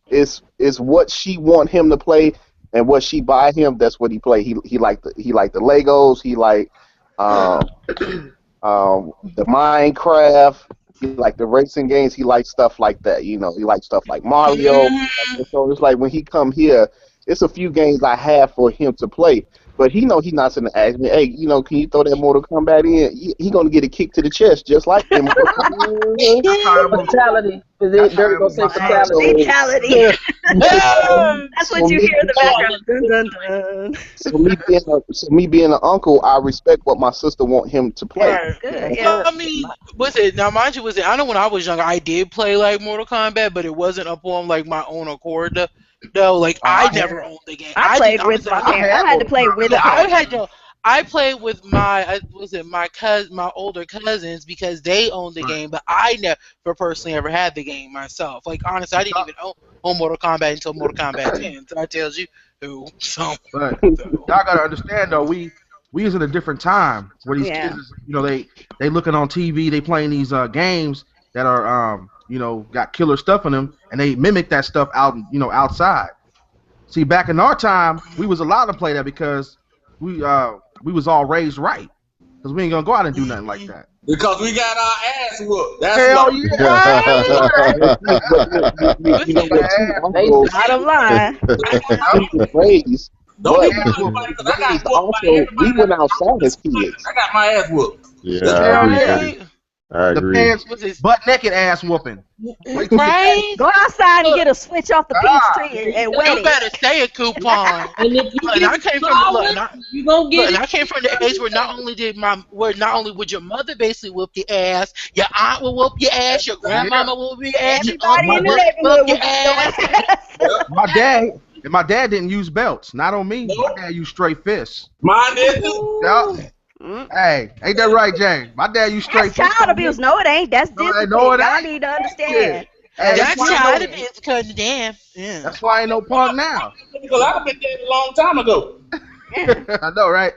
what she want him to play, and what she buy him. That's what he play. He like the Legos. He like the Minecraft. He like the racing games. He likes stuff like that. He likes stuff like Mario. So it's like when he come here, it's a few games I have for him to play. But he's not going to ask me, hey, can you throw that Mortal Kombat in? He going to get a kick to the chest just like him. Mentality. Dirty gonna say fatality. Fatality. That's what you hear in the background. Dun, dun, dun. So me being an uncle, I respect what my sister want him to play. Right. Good. Well, I mean, was it now? Mind you, was it? I know when I was younger, I did play like Mortal Kombat, but it wasn't upon like my own accord. Though, like I never owned the game. I played with my parents. I had to play with. I had to. I played with my my older cousins because they owned the game, but I never personally ever had the game myself. Like honestly, I didn't even own Mortal Kombat until Mortal Kombat 10. So that tells you who. So, but y'all gotta understand though, we is in a different time where these kids, you know, they looking on TV, they playing these games that are you know, got killer stuff in them, and they mimic that stuff out, you know, outside. See, back in our time, we was allowed to play that because we was all raised right, because we ain't gonna go out and do nothing like that. Because we got our ass whooped. That's Hell yeah! Bottom line. We went outside as kids. I got my ass whooped. Yeah, I agree. The pants, butt naked ass whooping. Right? Go outside and get a switch off the peach tree and wet it. You better stay a coupon. And if you I came from the age where not only would your mother basically whoop your ass, your aunt will whoop your ass, your grandmama will whoop your ass, everybody in the neighborhood will whoop your ass. My dad didn't use belts. Not on me. My dad used straight fists. Mine did. Hey, ain't that right, James? My dad used straight fists. Child abuse. No, it ain't. That's discipline. No, it ain't. Y'all need to understand. Hey, that's child abuse because damn. Yeah. That's why I ain't no punk now. Because I've been dead a long time ago. I know, right?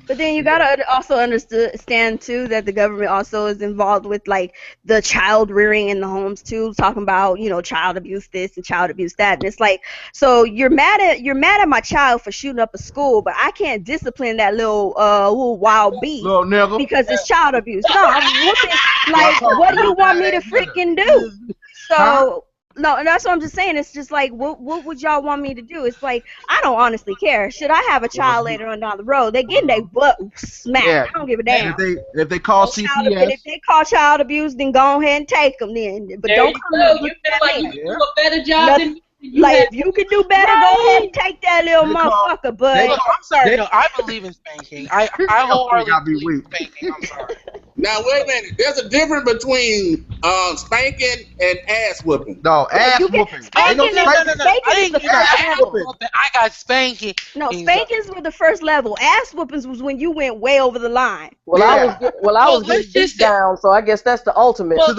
But then you gotta also understand too that the government also is involved with like the child rearing in the homes too, talking about, you know, child abuse this and child abuse that, and it's like, so you're mad at my child for shooting up a school, but I can't discipline that little wild beast because it's child abuse. No, I'm whooping. Like, what do you want me to freaking do? So. No, and that's what I'm just saying. It's just like, what would y'all want me to do? It's like, I don't honestly care. Should I have a child later on down the road? They're getting their butt smacked. Yeah. I don't give a damn. If they call CPS. If they call child abuse, then go ahead and take them then. But there don't come up with that. You do a better job than me. Like, if you can do better, go ahead and take that little motherfucker. But I'm sorry, no, I believe in spanking. I wholeheartedly believe in spanking. I'm sorry. Now wait a minute. There's a difference between spanking and ass whooping. No, ass whooping. Spanking is the first level. I got spanking. No, spankings were the first level. Ass whoopings was when you went way over the line. Well, I was getting beat down, so I guess that's the ultimate. Well,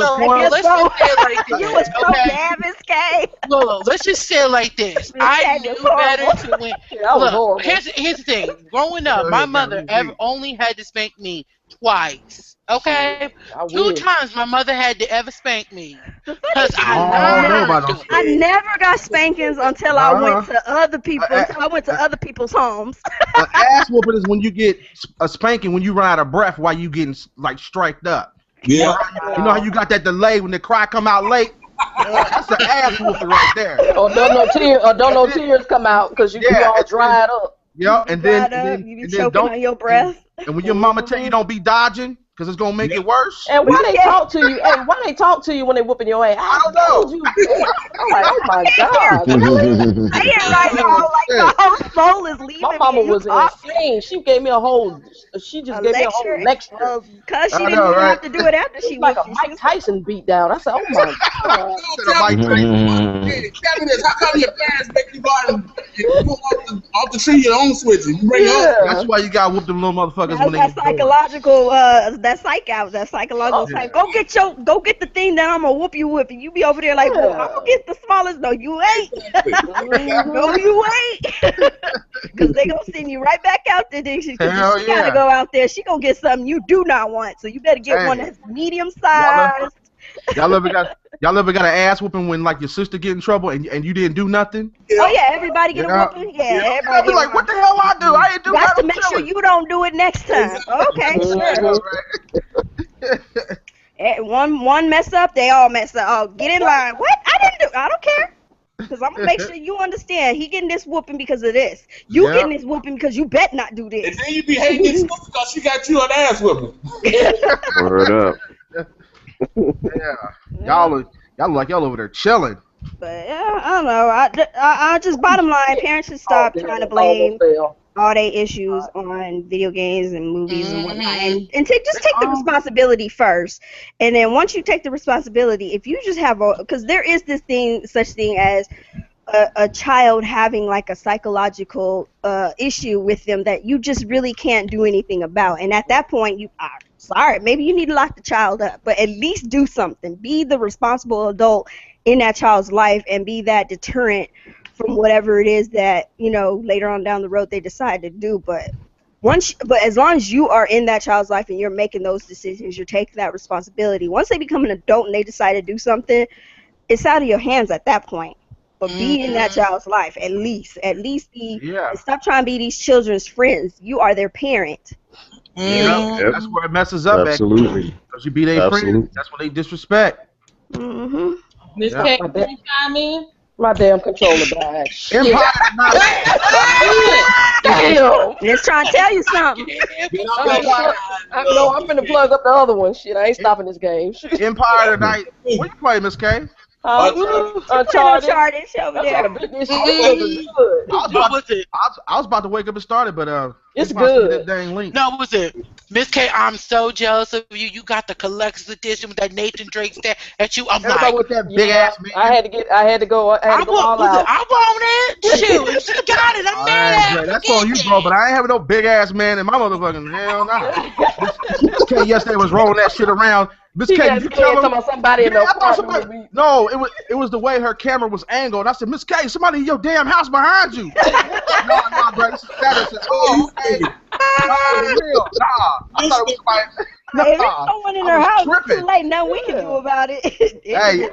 let's just say it like this. You was so damn scared. Look, let's just say it like this. I knew better to win. Look, here's the thing. Growing up, my mother only had to spank me twice. Okay, 2 times my mother had to ever spank me. Because I never got spankings until I went to other people. I went to other people's homes. Ass whooping is when you get a spanking when you run out of breath while you getting like striked up. Yeah. You know how you got that delay when the cry come out late. That's an ass whooping right there. Or don't no tears come out because you all dried up. Yeah, and then you be choking on your breath. And when your mama tell you don't be dodging, because it's gonna make it worse. And why they talk to you? Hey, why they talk to you when they whooping your ass? I don't know. I'm like, oh my god. Really? I ain't right now. Like the whole soul is leaving. My mama was insane. She gave me a whole. She just gave me a whole lecture. Cause she didn't even have to do it after she like a Mike Tyson beat down. I said, oh my god. Tell me this. How come your parents make you go out and pull off the tree your own switches? You bring up. That's why you got whoop them little motherfuckers when they get psychological. That psychological type. Go get the thing that I'm gonna whoop you with, and you be over there like, well, I'm gonna get the smallest. No, you ain't. No, you ain't. Because they gonna send you right back out there. She gotta go out there. She gonna get something you do not want. So you better get one that's medium sized. Y'all ever got an ass whooping when like your sister get in trouble and you didn't do nothing? Oh yeah, everybody get a whooping. Yeah, everybody. Be like, what the hell I do? I ain't do that. To make sure you don't do it next time. Okay, sure. One mess up, they all mess up. Oh, get in line. What? I don't care. Because I'm going to make sure you understand. He getting this whooping because of this. You getting this whooping because you bet not do this. And then you be hating this because she got you an ass whooping. Word up. Yeah. Y'all Y'all look like y'all over there chilling. But yeah, I don't know. I just bottom line, parents should stop trying to blame all their issues on video games and movies and whatnot, and take the responsibility first. And then once you take the responsibility, if you just have because there is such thing as a child having like a psychological issue with them that you just really can't do anything about, and at that point you are sorry, maybe you need to lock the child up, but at least do something. Be the responsible adult in that child's life and be that deterrent from whatever it is that, you know, later on down the road they decide to do. But as long as you are in that child's life and you're making those decisions, you're taking that responsibility. Once they become an adult and they decide to do something, it's out of your hands at that point. But be in that child's life at least be. Yeah. Stop trying to be these children's friends. You are their parent. Yep. That's where it messes up. Absolutely. Because you be their friends. That's what they disrespect. Miss K, can you chime in? My damn controller died. Empire. Damn. Just trying to tell you something. I'm finna plug up the other one. Shit, I ain't stopping this game. Empire tonight. What you play, Miss K? Uncharted. Over there. I was about to wake up and start it, but it's good. That dang link. No, what was it? Miss K, I'm so jealous of you. You got the collector's edition with that Nathan Drake at you. I'm like, with that big ass man. I had to go all out. I want it. Shoot, she got it. I'm mad. That's on you, bro. But I ain't having no big ass man in my motherfucking hell. Nah. Miss K yesterday was rolling that shit around. Miss K, you tell me somebody in the apartment. No, it was the way her camera was angled. I said, Miss K, somebody in your damn house behind you. No, bro, this is status. Okay. Real. I thought it was somebody. If there's someone in her house, it's too late. Nothing we can do about it. Hey,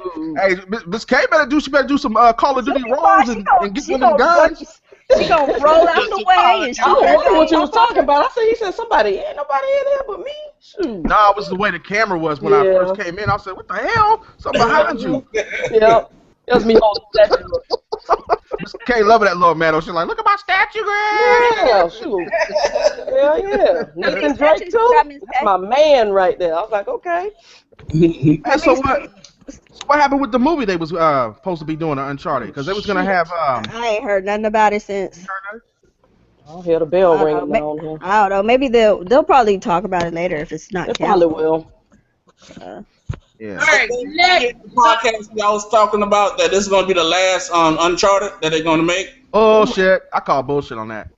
Miss K she better do some Call of Duty rolls and get one of them guns. She gonna roll out the way and I don't know what you was talking about. He said somebody, ain't nobody in there but me. Shoot. Nah, it was the way the camera was when I first came in. I said, what the hell? Something behind you. Yep. It was me holding the statue. Miss K loving that little man. She's like, look at my statue, girl. Yeah, shoot. Hell yeah. Nathan Drake too? That's my man right there. I was like, okay. Hey, so what happened with the movie they was supposed to be doing, Uncharted? Because they was gonna have. I ain't heard nothing about it since. I'll hear the bell ringing down here. I don't know. Maybe they'll probably talk about it later if it's not. They probably will. Yeah. All right. Next podcast y'all was talking about that this is gonna be the last Uncharted that they're gonna make. Oh shit! I call bullshit on that.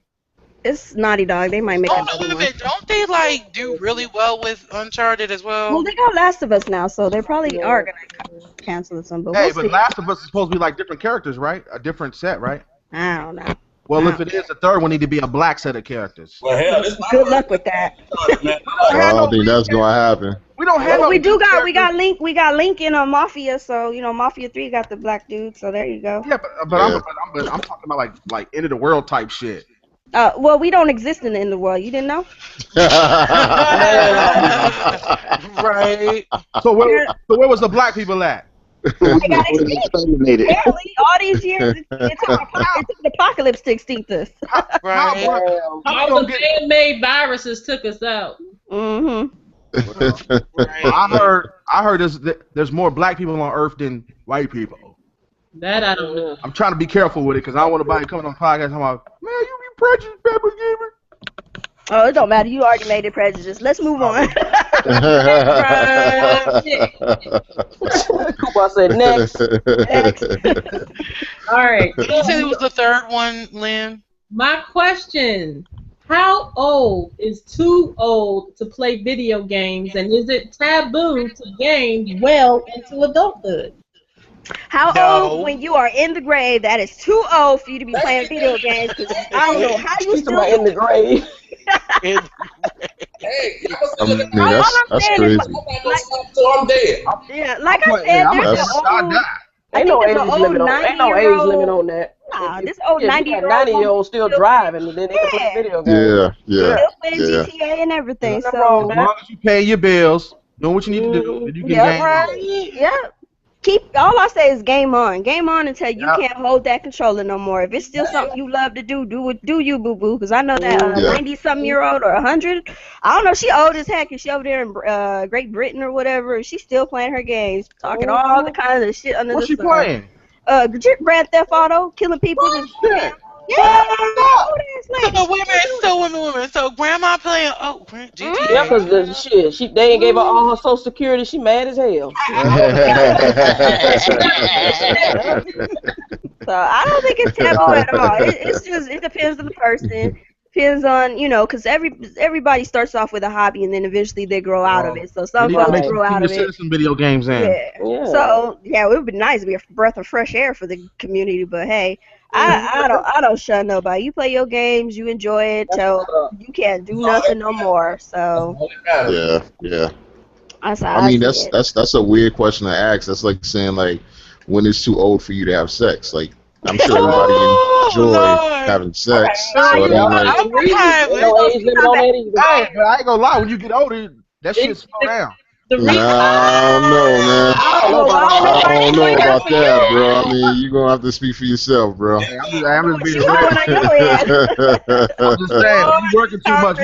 It's Naughty Dog. They might make another one. Don't they like do really well with Uncharted as well? Well, they got Last of Us now, so they probably are gonna cancel this one. But but Last of Us is supposed to be like different characters, right? A different set, right? I don't know. Well, if it is, the third one need to be a black set of characters. Well, hell, good luck with that. I don't think that's gonna happen. We don't have. We got Link in a Mafia, so you know Mafia 3 got the black dude, so there you go. Yeah, but I'm talking about like end of the world type shit. Well, we don't exist in the end of the world. You didn't know? Right. So where was the black people at? They got extinct. Apparently, all these years, it took the apocalypse to extinct us. Right. All the man-made viruses took us out. Mm-hmm. I heard there's more black people on Earth than white people. That I don't know. I'm trying to be careful with it because I don't want nobody coming on the podcast talking about, man, you be prejudiced, Pepper Gamer. Oh, it don't matter. You already made it prejudice. Let's move on. Cooper said next. All right. You said it was the third one, Lynn? My question. How old is too old to play video games, and is it taboo to game well into adulthood? How old when you are in the grave? That is too old for you to be playing video games. I don't know how you still in the grave. Hey, that's crazy. So I'm dead. Yeah, like I said, there's an old. Ain't no age limit on that. Nah, this old 90-year-old 90-year-old still driving, and then they can play video games. Yeah. Still playing GTA and everything. So as long as you pay your bills, know what you need to do, and you can game. Yeah. all I say is game on. Game on until you can't hold that controller no more. If it's still something you love to do, do you, boo boo? Because I know that 90-something-year-old or 100, I don't know, she old as heck, and she over there in Great Britain or whatever, and she's still playing her games, talking all the kinds of shit under the sun. What's she playing? Grand Theft Auto, killing people. Yeah. Women. So grandma playing GTA. Yeah, because they ain't gave her all her social security. She mad as hell. So I don't think it's taboo at all. It's just, it depends on the person. Depends on, because everybody starts off with a hobby and then eventually they grow out of it. So some folks grow out of it. Some video games in. Yeah. So it would be nice to be a breath of fresh air for the community. But hey, I don't shun nobody. You play your games, you enjoy it till you can't do nothing no more. So yeah. I mean, that's a weird question to ask. That's like saying when it's too old for you to have sex. Like, I'm sure everybody enjoy having sex. So I ain't gonna lie. When you get older, that shit slow down. I don't know, man. I don't know about that, bro. I mean, you're going to have to speak for yourself, bro. I'm just being real. I'm just saying, if you working too much,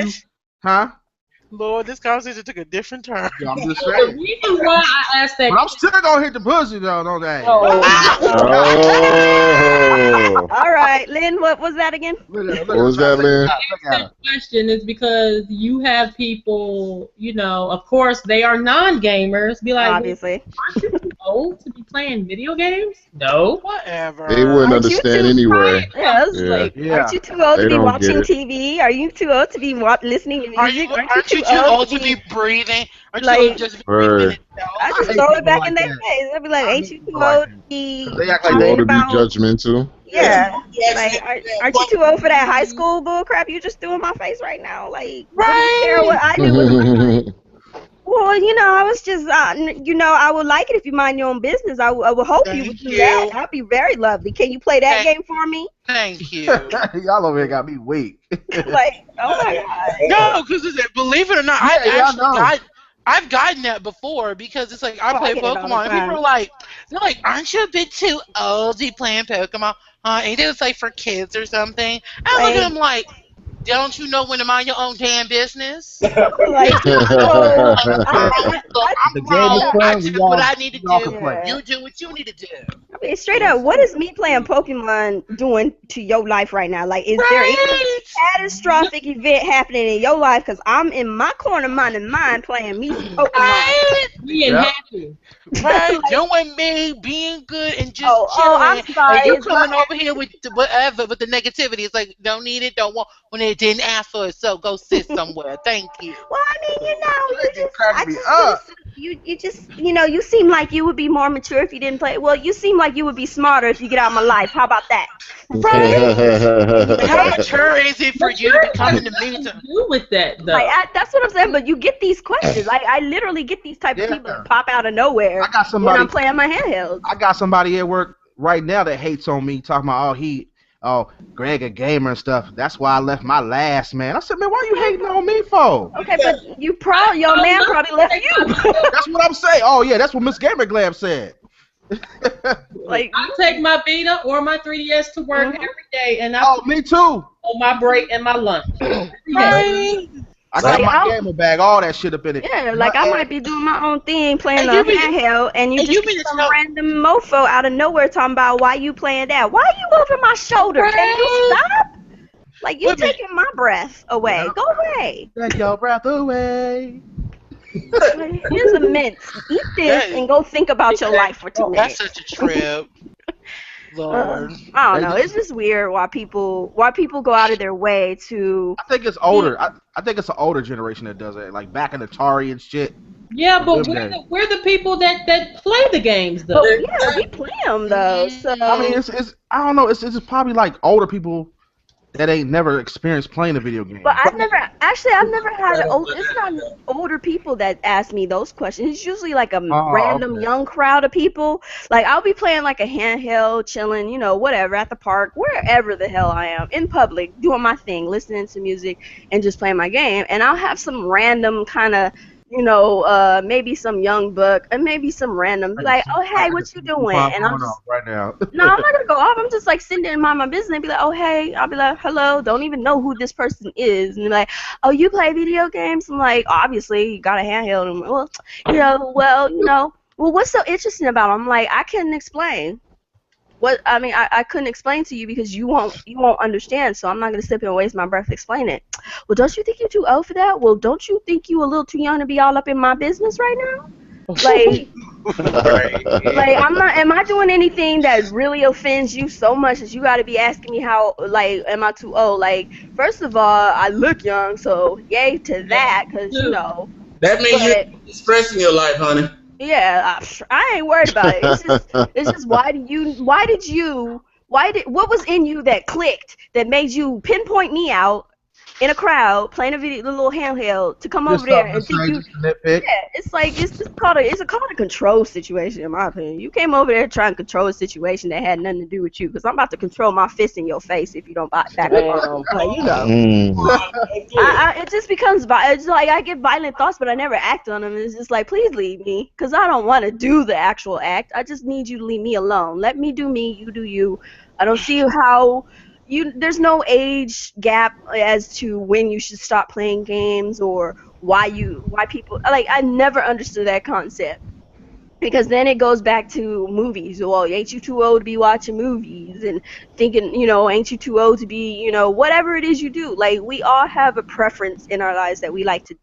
Lord, this conversation took a different turn. Yeah, I'm just saying. The reason why I asked that, but I'm still gonna hit the pussy though, don't they? Oh. All right, Lynn, what was that again? What was that, Lynn? That question is because you have people, of course, they are non-gamers. Be like, obviously, aren't you too old to be playing video games? No, whatever. They wouldn't understand anyway. Aren't you too old to be watching TV? Are you too old to be listening to music? Aren't you too old to be breathing? Aren't you just breathing? I just throw it back in their face. They'll be like, ain't you too old to be judgmental? Yeah. Aren't you too old for that high school bull crap you just threw in my face right now? Like, what do you care what I do with my time? Well, I was just, I would like it if you mind your own business. I would hope you would do that. That'd be very lovely. Can you play that game for me? Thank you. Y'all over here got me weak. Like, oh my God. No, because believe it or not, I've gotten that before because it's like I play Pokemon and people are they're like, aren't you a bit too old to be playing Pokemon? Ain't it like for kids or something? I look at them like, don't you know when to mind your own damn business? The game is fun. I do what I need to do. You do what you need to do. I mean, straight up, what is me playing Pokemon doing to your life right now? Like, is there any catastrophic event happening in your life? Because I'm in my corner minding mine playing me some Pokemon. Being happy. Right, doing me, being good, and just chilling. I'm sorry. And you coming over here with whatever, with the negativity. It's like, don't need it, don't want, when they didn't ask for it, so go sit somewhere. Thank you. Well, I mean, you seem like you would be more mature if you didn't play. Well, you seem like you would be smarter if you get out of my life. How about that? Right? How mature is it for you to be coming to me to do with that, though? That's what I'm saying. But you get these questions. I literally get these type of people that pop out of nowhere. I got somebody. When I'm playing my handheld. I got somebody at work right now that hates on me, talking about Greg a gamer and stuff. That's why I left my last man. I said, man, why are you hating on me for? Okay, but your man probably left you. That's what I'm saying. Oh yeah, that's what Miss Gamer Glam said. Like, I take my Vita or my 3DS to work every day, and me too. On my break and my lunch. I got my gamer bag, all that shit up in it. Yeah, like I might be doing my own thing, playing the handheld, and you just get some random mofo out of nowhere talking about why you playing that. Why are you over my shoulder? Can you stop? Like, you taking my breath away. Go away. Take your breath away. Here's a mint. Eat this and go think about your life for 2 minutes. That's such a trip. Lord. I don't know. It's just weird why people go out of their way to. I think it's older. I think it's an older generation that does it. Like back in Atari and shit. Yeah, but we're the people that play the games though. But, yeah, we play them though. So I mean, it's I don't know. It's probably like older people that ain't never experienced playing a video game. But I've never had it's not older people that ask me those questions. It's usually like a random young crowd of people. Like, I'll be playing like a handheld, chilling, whatever, at the park, wherever the hell I am, in public, doing my thing, listening to music and just playing my game. And I'll have some random kind of maybe some young buck and maybe some random, be like, oh, hey, what you doing? And I'm just, right now. no, I'm not gonna go off. I'm just like sitting there and mind my business and be like, oh, hey. I'll be like, hello. Don't even know who this person is. And they're like, oh, you play video games? I'm like, obviously, you got a handheld. And well, what's so interesting about them? I'm like, I couldn't explain. I couldn't explain to you because you won't understand. So I'm not gonna sit here and waste my breath to explain it. Well, don't you think you're too old for that? Well, don't you think you a little too young to be all up in my business right now? Like, I'm not. Am I doing anything that really offends you so much that you got to be asking me how? Like, am I too old? Like, first of all, I look young, so yay to that, because That means you're expressing your life, honey. Yeah, I ain't worried about it. It's just what was in you that clicked that made you pinpoint me out in a crowd playing a little handheld to come over there and think you. Yeah, it's called a control situation in my opinion. You came over there trying to control a situation that had nothing to do with you, because I'm about to control my fist in your face if you don't back up. It just becomes it's like I get violent thoughts, but I never act on them. It's just like, please leave me, because I don't want to do the actual act. I just need you to leave me alone. Let me do me, you do you. I don't see how. There's no age gap as to when you should stop playing games or why people, like, I never understood that concept, because then it goes back to movies. Well, ain't you too old to be watching movies, and thinking, ain't you too old to be, whatever it is you do. Like, we all have a preference in our lives that we like to,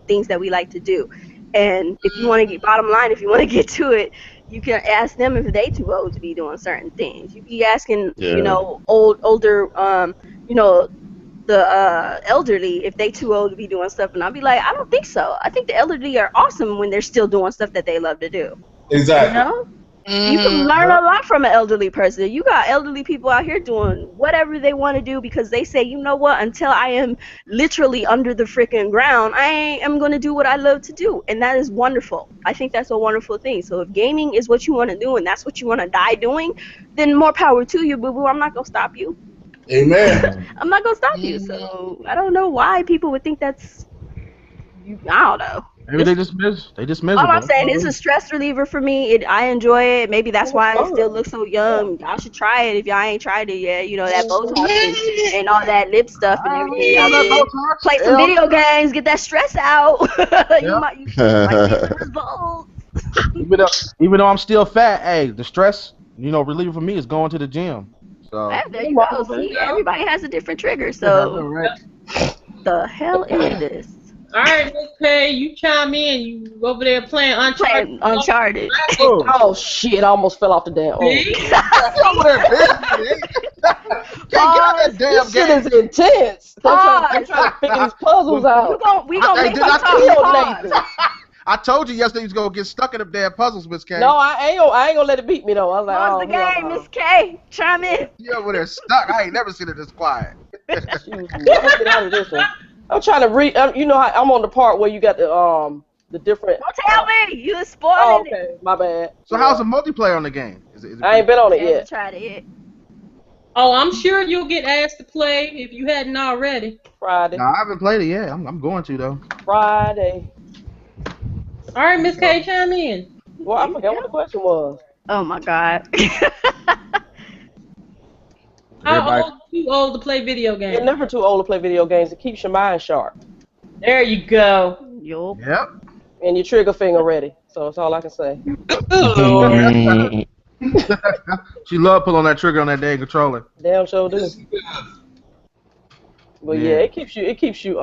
things that we like to do. And if you want to get bottom line, if you want to get to it, you can ask them if they too old to be doing certain things. You be asking, older, the elderly if they too old to be doing stuff, and I'll be like, I don't think so. I think the elderly are awesome when they're still doing stuff that they love to do. Exactly. You can learn a lot from an elderly person. You got elderly people out here doing whatever they want to do because they say, you know what, until I am literally under the freaking ground, I am going to do what I love to do. And that is wonderful. I think that's a wonderful thing. So if gaming is what you want to do and that's what you want to die doing, then more power to you, boo-boo. I'm not going to stop you. Amen. I'm not going to stop you. So I don't know why people would think that's, I don't know. Maybe they just miserable. All I'm saying, it's a stress reliever for me. I enjoy it. Maybe that's why I still look so young. Y'all should try it if y'all ain't tried it yet. That Botox and all that lip stuff and everything. Play some video games, get that stress out. You might get the results. Even though I'm still fat, hey, the stress, reliever for me is going to the gym. So there you go. See, everybody has a different trigger. So the hell is this? All right, Miss K, you chime in. You over there playing Uncharted. Uncharted. Oh shit! I almost fell off the damn. This shit is intense. I'm trying to figure these puzzles out. We gonna make talk. I told you yesterday you was gonna get stuck in them damn puzzles, Miss K. No, I ain't gonna let it beat me though. I was like, pause the game, Miss K. Chime in. You over there stuck? I ain't never seen it this quiet. Let's get out of this one. I'm trying to read. I'm on the part where you got the different. Don't tell me. You spoiling it. My bad. So how's the multiplayer on the game? Is it I ain't been on it yet. Tried it yet. Oh, I'm sure you'll get asked to play if you hadn't already. Friday. No, I haven't played it yet. I'm going to though. Friday. All right, Miss K, chime in. Well, I forgot what the question was. Oh my God. How too old to play video games? You're never too old to play video games. It keeps your mind sharp. There you go. Yep. And your trigger finger ready. So that's all I can say. She love pulling that trigger on that dang controller. Damn sure do. But yeah, it keeps you.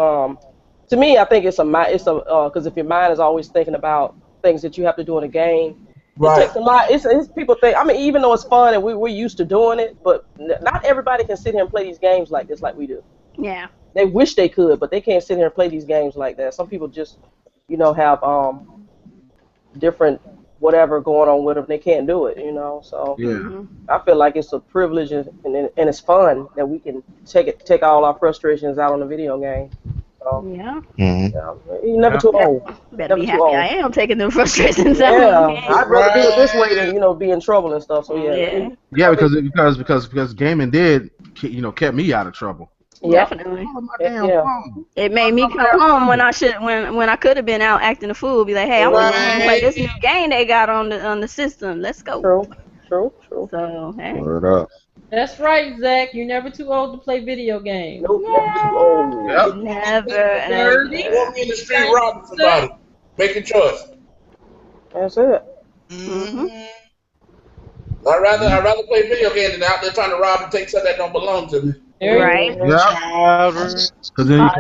To me, I think because if your mind is always thinking about things that you have to do in a game. Right. It takes a lot. It's people think. I mean, even though it's fun and we're used to doing it, but not everybody can sit here and play these games like this, like we do. Yeah. They wish they could, but they can't sit here and play these games like that. Some people just, have different whatever going on with them. They can't do it, So I feel like it's a privilege and it's fun that we can take all our frustrations out on the video game. So, you're never too old. Better be happy I am taking them frustrations out. Yeah, I'd rather do it this way than be in trouble and stuff. So because gaming did kept me out of trouble. Definitely. All of my damn Yeah. phone. It made me come home when I could have been out acting a fool. Be like, hey, I want to play this new game they got on the system. Let's go. True. So hey. Word up. That's right, Zach. You're never too old to play video games. Nope, never too old. Yep. Never ever. You won't be in the street robbing somebody. Make a choice. That's it. I'd rather play video games than out there trying to rob and take stuff that don't belong to me. Right. Yeah. Because then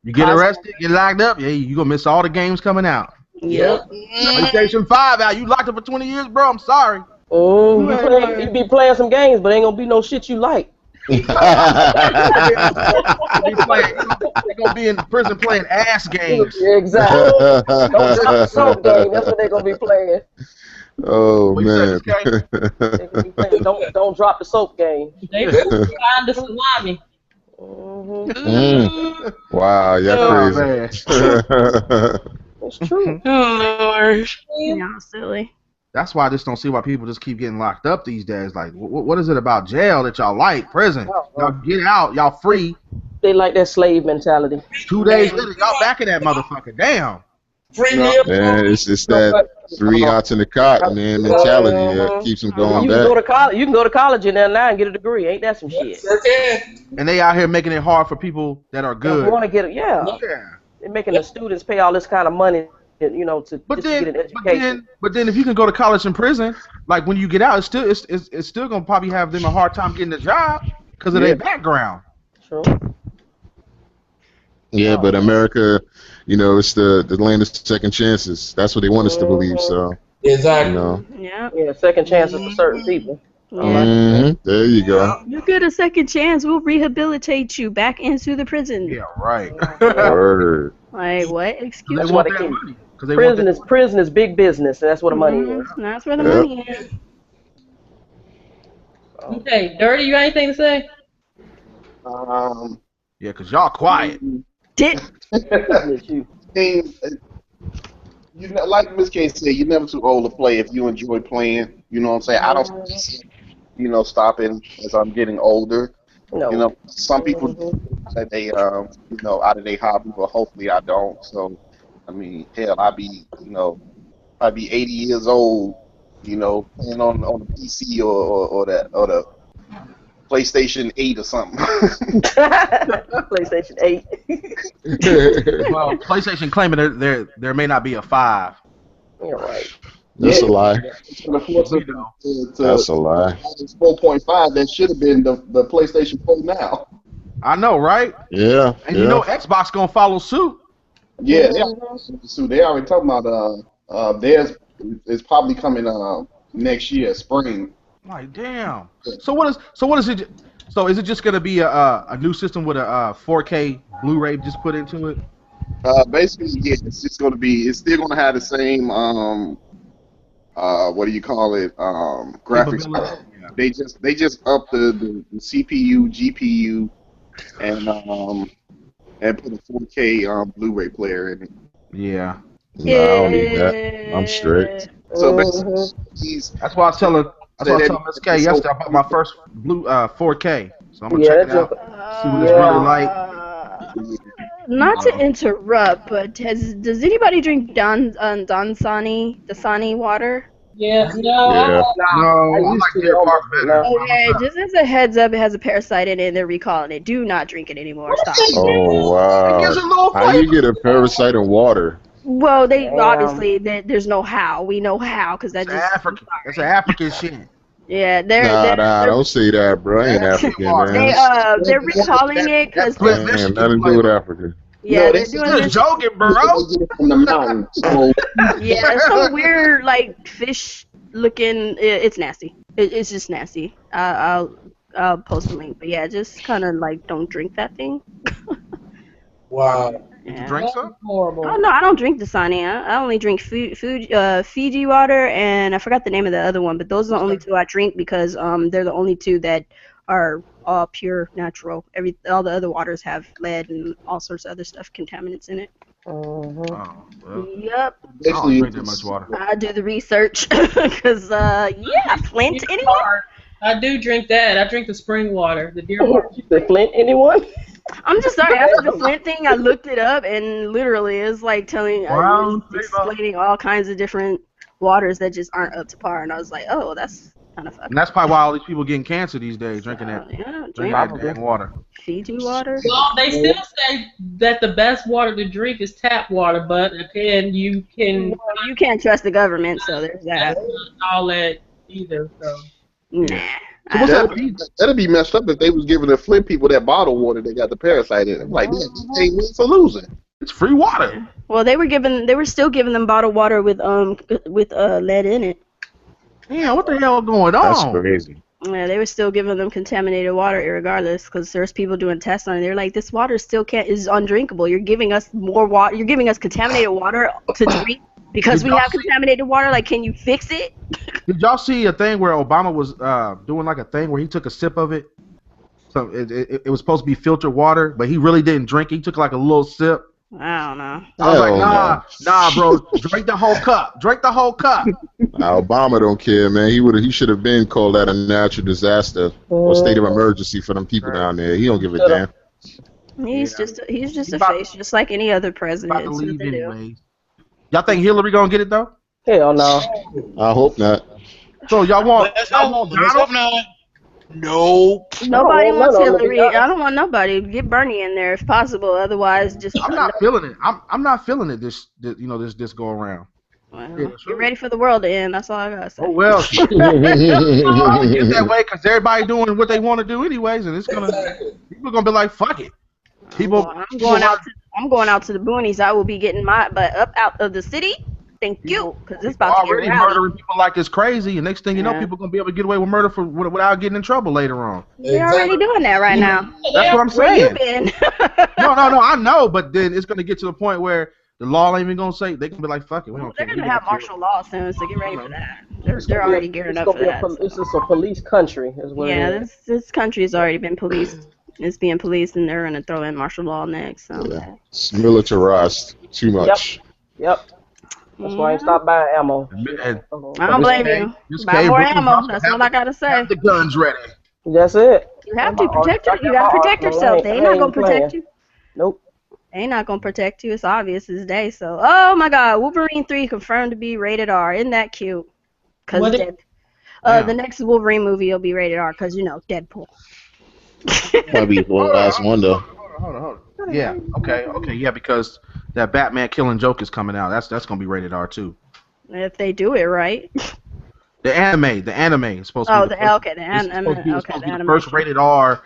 you get arrested, get locked up, yeah, you gonna miss all the games coming out. Yep. PlayStation 5 out, you locked up for 20 years, bro. I'm sorry. You be playing some games, but ain't gonna be no shit you like. They're gonna be in prison playing ass games. Yeah, exactly. Don't drop the soap game. That's what they're gonna be playing. Oh What you man. say, Skate? They gonna be playing don't drop the soap game. They find the salami. Wow, Oh, you're man. crazy. It's true. Oh Lord. Yeah, silly. That's why I just don't see why people just keep getting locked up these days. Like, what is it about jail that y'all like? Prison. Y'all get out, y'all free. They like that slave mentality. 2 days later, y'all back in that motherfucker. Damn. Free No. meal. Yeah, it's that 3 hots in the cot, man, mentality that keeps them going You can go back. to college. You can go to college in there now and get a degree. Ain't that some shit? Sure can. And they out here making it hard for people that are good. You want to get it? Yeah. Yeah. They're making the students pay all this kind of money, you know, to But just to then, get an education. but then, if you can go to college and prison, like when you get out, it's still gonna probably have them a hard time getting a job because of their background. True. Yeah, but America, you know, it's the land of second chances. That's what they want us to believe. So, Exactly. you know. Yeah. Yeah, second chances for certain people. There you go. You get a second chance, we'll rehabilitate you back into the prison. Yeah, right. Word. Like what? Excuse That's me. why they keep prison is big business, and that's where the money is. That's where the money is. Okay, Dirty, you got anything to say? Yeah, cause y'all quiet. You know, like Miss K said, you're never too old to play if you enjoy playing. You know what I'm saying? I don't, you know, stopping as I'm getting older. No. You know, some people that they, you know, out of their hobby, but hopefully I don't. So, I mean, hell, I'd be 80 years old, you know, playing on the PC or the PlayStation 8 or something. PlayStation 8. Well, PlayStation claiming there may not be a 5. You're right. That's a lie. That's a lie. 4.5. That should have been the PlayStation 4 now. I know, right? Yeah. And you know Xbox gonna follow suit. Yeah, they already talking about theirs is probably coming next year, spring. Like damn. So what is it? So is it just gonna be a new system with a 4K Blu-ray just put into it? Basically, yeah, it's just gonna be. It's still gonna have the same what do you call it? Graphics. Yeah. They just upped the CPU, GPU, and put a 4K Blu-ray player in it. Yeah. No, I don't need that. I'm straight. So basically, that's why I was telling Miss K yesterday I bought my first 4K. So I'm gonna check it out, see what it's really like. Not to interrupt, but does anybody drink Dasani water? Yeah, no. Yeah. I like Deer Park better. Okay, just as a heads up, it has a parasite in it and they're recalling it. Do not drink it anymore. Stop. Oh wow. How you get a parasite in water? Well, they obviously there's no how. We know how because that's African. That's an African shit. Yeah, Nah, don't say that, bro. I ain't African, man. They're recalling it because Man, nothing to do with Africa. yeah, they're doing this. Joking, bro. From the mountain. So Yeah, it's some weird like fish looking. It's nasty. It's just nasty. I'll post a link, but yeah, just kind of like don't drink that thing. Wow. Did you drink some? Horrible. Oh no, I don't drink Dasani. I only drink Fiji water, and I forgot the name of the other one. But those are the only two I drink because they're the only two that are all pure natural. All the other waters have lead and all sorts of other stuff, contaminants in it. Oh, well. Yep. I don't drink that much water. I do the research because yeah, Flint anyone? I do drink that. I drink the spring water, the Deer Park. The Flint anyone? I'm just sorry. After the Flint thing, I looked it up, and literally, it's like explaining all kinds of different waters that just aren't up to par. And I was like, oh, that's kind of fucked. And that's probably why all these people getting cancer these days, drinking that dang water. Fiji water. Well, they still say that the best water to drink is tap water, but again, you can't trust the government, so there's that. All that either. So. Nah. That'd be messed up if they was giving the Flint people that bottled water that got the parasite in it. I'm like, man, this ain't win for losing. It's free water. Well, they were still giving them bottled water with lead in it. Yeah, what the hell going on? That's crazy. Yeah, they were still giving them contaminated water irregardless, because there's people doing tests on it. They're like, this water still is undrinkable. You're giving us more water. You're giving us contaminated water to drink because we have contaminated water. Like, can you fix it? Did y'all see a thing where Obama was doing like a thing where he took a sip of it? So it was supposed to be filtered water, but he really didn't drink it. He took like a little sip. I don't know. I was like, nah, bro, drink the whole cup. Drink the whole cup. Obama don't care, man. He should have been called that a natural disaster or state of emergency for them people down there. He don't give a damn. He's just a face, just like any other president. Y'all think Hillary gonna get it though? Hell no. I hope not. So y'all want Donald? Nope. Nobody wants Hillary. I don't want nobody. Get Bernie in there if possible. Otherwise, just. I'm not feeling it. I'm not feeling it. This go around. Well, get ready for the world to end. That's all I gotta say. Oh well. It's that way because everybody doing what they want to do anyways, and people gonna be like, fuck it. I'm going out to the boonies. I will be getting my butt up out of the city. Thank you, because it's about to get already murdering people like it's crazy, and next thing you know, people gonna be able to get away with murder without getting in trouble later on. They're already doing that right now. That's what I'm saying. Where you been? No, I know, but then it's gonna get to the point where the law ain't even gonna say. They can be like, fuck it. They're gonna have martial law soon, so get ready for that. They're already gearing up for that. It's just a police country, is what it is. This country has already been policed. It's being policed, and they're gonna throw in martial law next. So. Yeah. It's militarized too much. Yep. That's why I ain't stopped buying ammo. I don't blame you. Buy more ammo. That's all I gotta say. Have the guns ready. That's it. You have to protect you. You gotta protect yourself. They ain't not gonna protect you. Nope. They ain't not gonna protect you. It's obvious as day. So, oh my God, Wolverine 3 confirmed to be rated R. Isn't that cute? Cause the next Wolverine movie will be rated R. Cause Deadpool. Might be the last one though. Hold on. Yeah. Okay. Yeah, because that Batman killing joke is coming out. That's gonna be rated R too. If they do it right. The anime is supposed to be the first rated R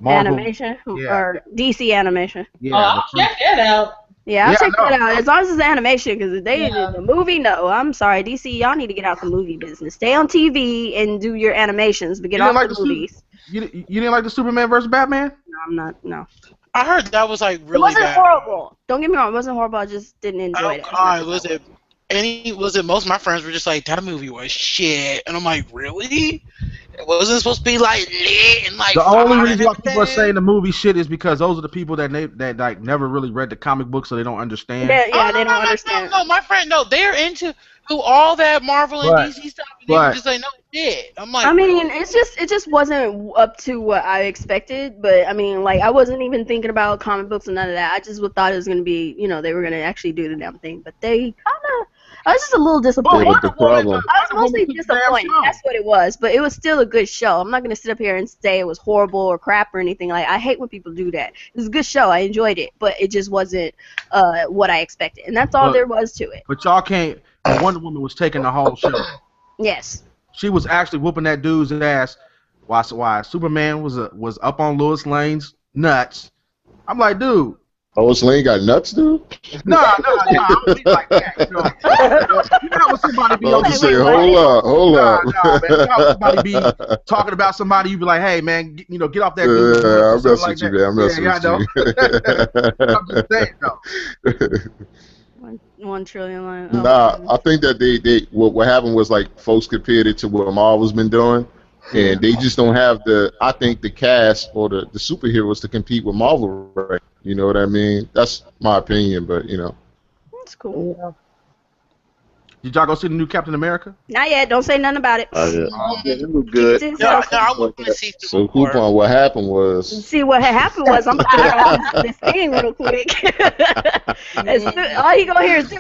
Marvel animation or DC animation. Yeah. I'll check that out. Yeah, I'll check that out. As long as it's animation, because if they did the movie, no. I'm sorry, DC, y'all need to get out the movie business. Stay on TV and do your animations, but get off the movies. You didn't like the Superman versus Batman? No, I'm not. No. I heard that was like really bad. It wasn't horrible. Don't get me wrong. It wasn't horrible. I just didn't enjoy it. God, was it? Most of my friends were just like, that movie was shit, and I'm like, really? It wasn't supposed to be like lit and like. The only reason why people are saying the movie shit is because those are the people that like never really read the comic book, so they don't understand. They don't understand. No, my friend, they're into all that Marvel and DC stuff. And they were just like, no shit. I'm like, I mean, it just wasn't up to what I expected. But I mean, like, I wasn't even thinking about comic books and none of that. I just thought it was gonna be, they were gonna actually do the damn thing. But they kind of. I was just a little disappointed. But the problem. I was mostly disappointed. That's what it was. But it was still a good show. I'm not going to sit up here and say it was horrible or crap or anything. Like, I hate when people do that. It was a good show. I enjoyed it. But it just wasn't what I expected. And that's all there was to it. But y'all can't. Wonder Woman was taking the whole show. Yes. She was actually whooping that dude's ass. Why Superman was up on Lois Lane's nuts. I'm like, dude. Lois Lane got nuts, dude? No, I don't mean like that. You know when somebody be hold up. Man, somebody be talking about somebody, you be like, hey, man, get off that dude. I'm messing with you, man. I'm messing with you. I'm just saying, though. 1 trillion line. I think that what happened was like folks compared it to what Marvel's been doing. And they just don't have the cast or the superheroes to compete with Marvel, right? You know what I mean? That's my opinion, but That's cool. Did y'all go see the new Captain America? Not yet. Don't say nothing about it. Yeah, it was good. Keep it to No, yourself. I want to see So some more. Coupon, what happened was See, what had happened was I'm gonna turn off this thing real quick. All you gonna hear is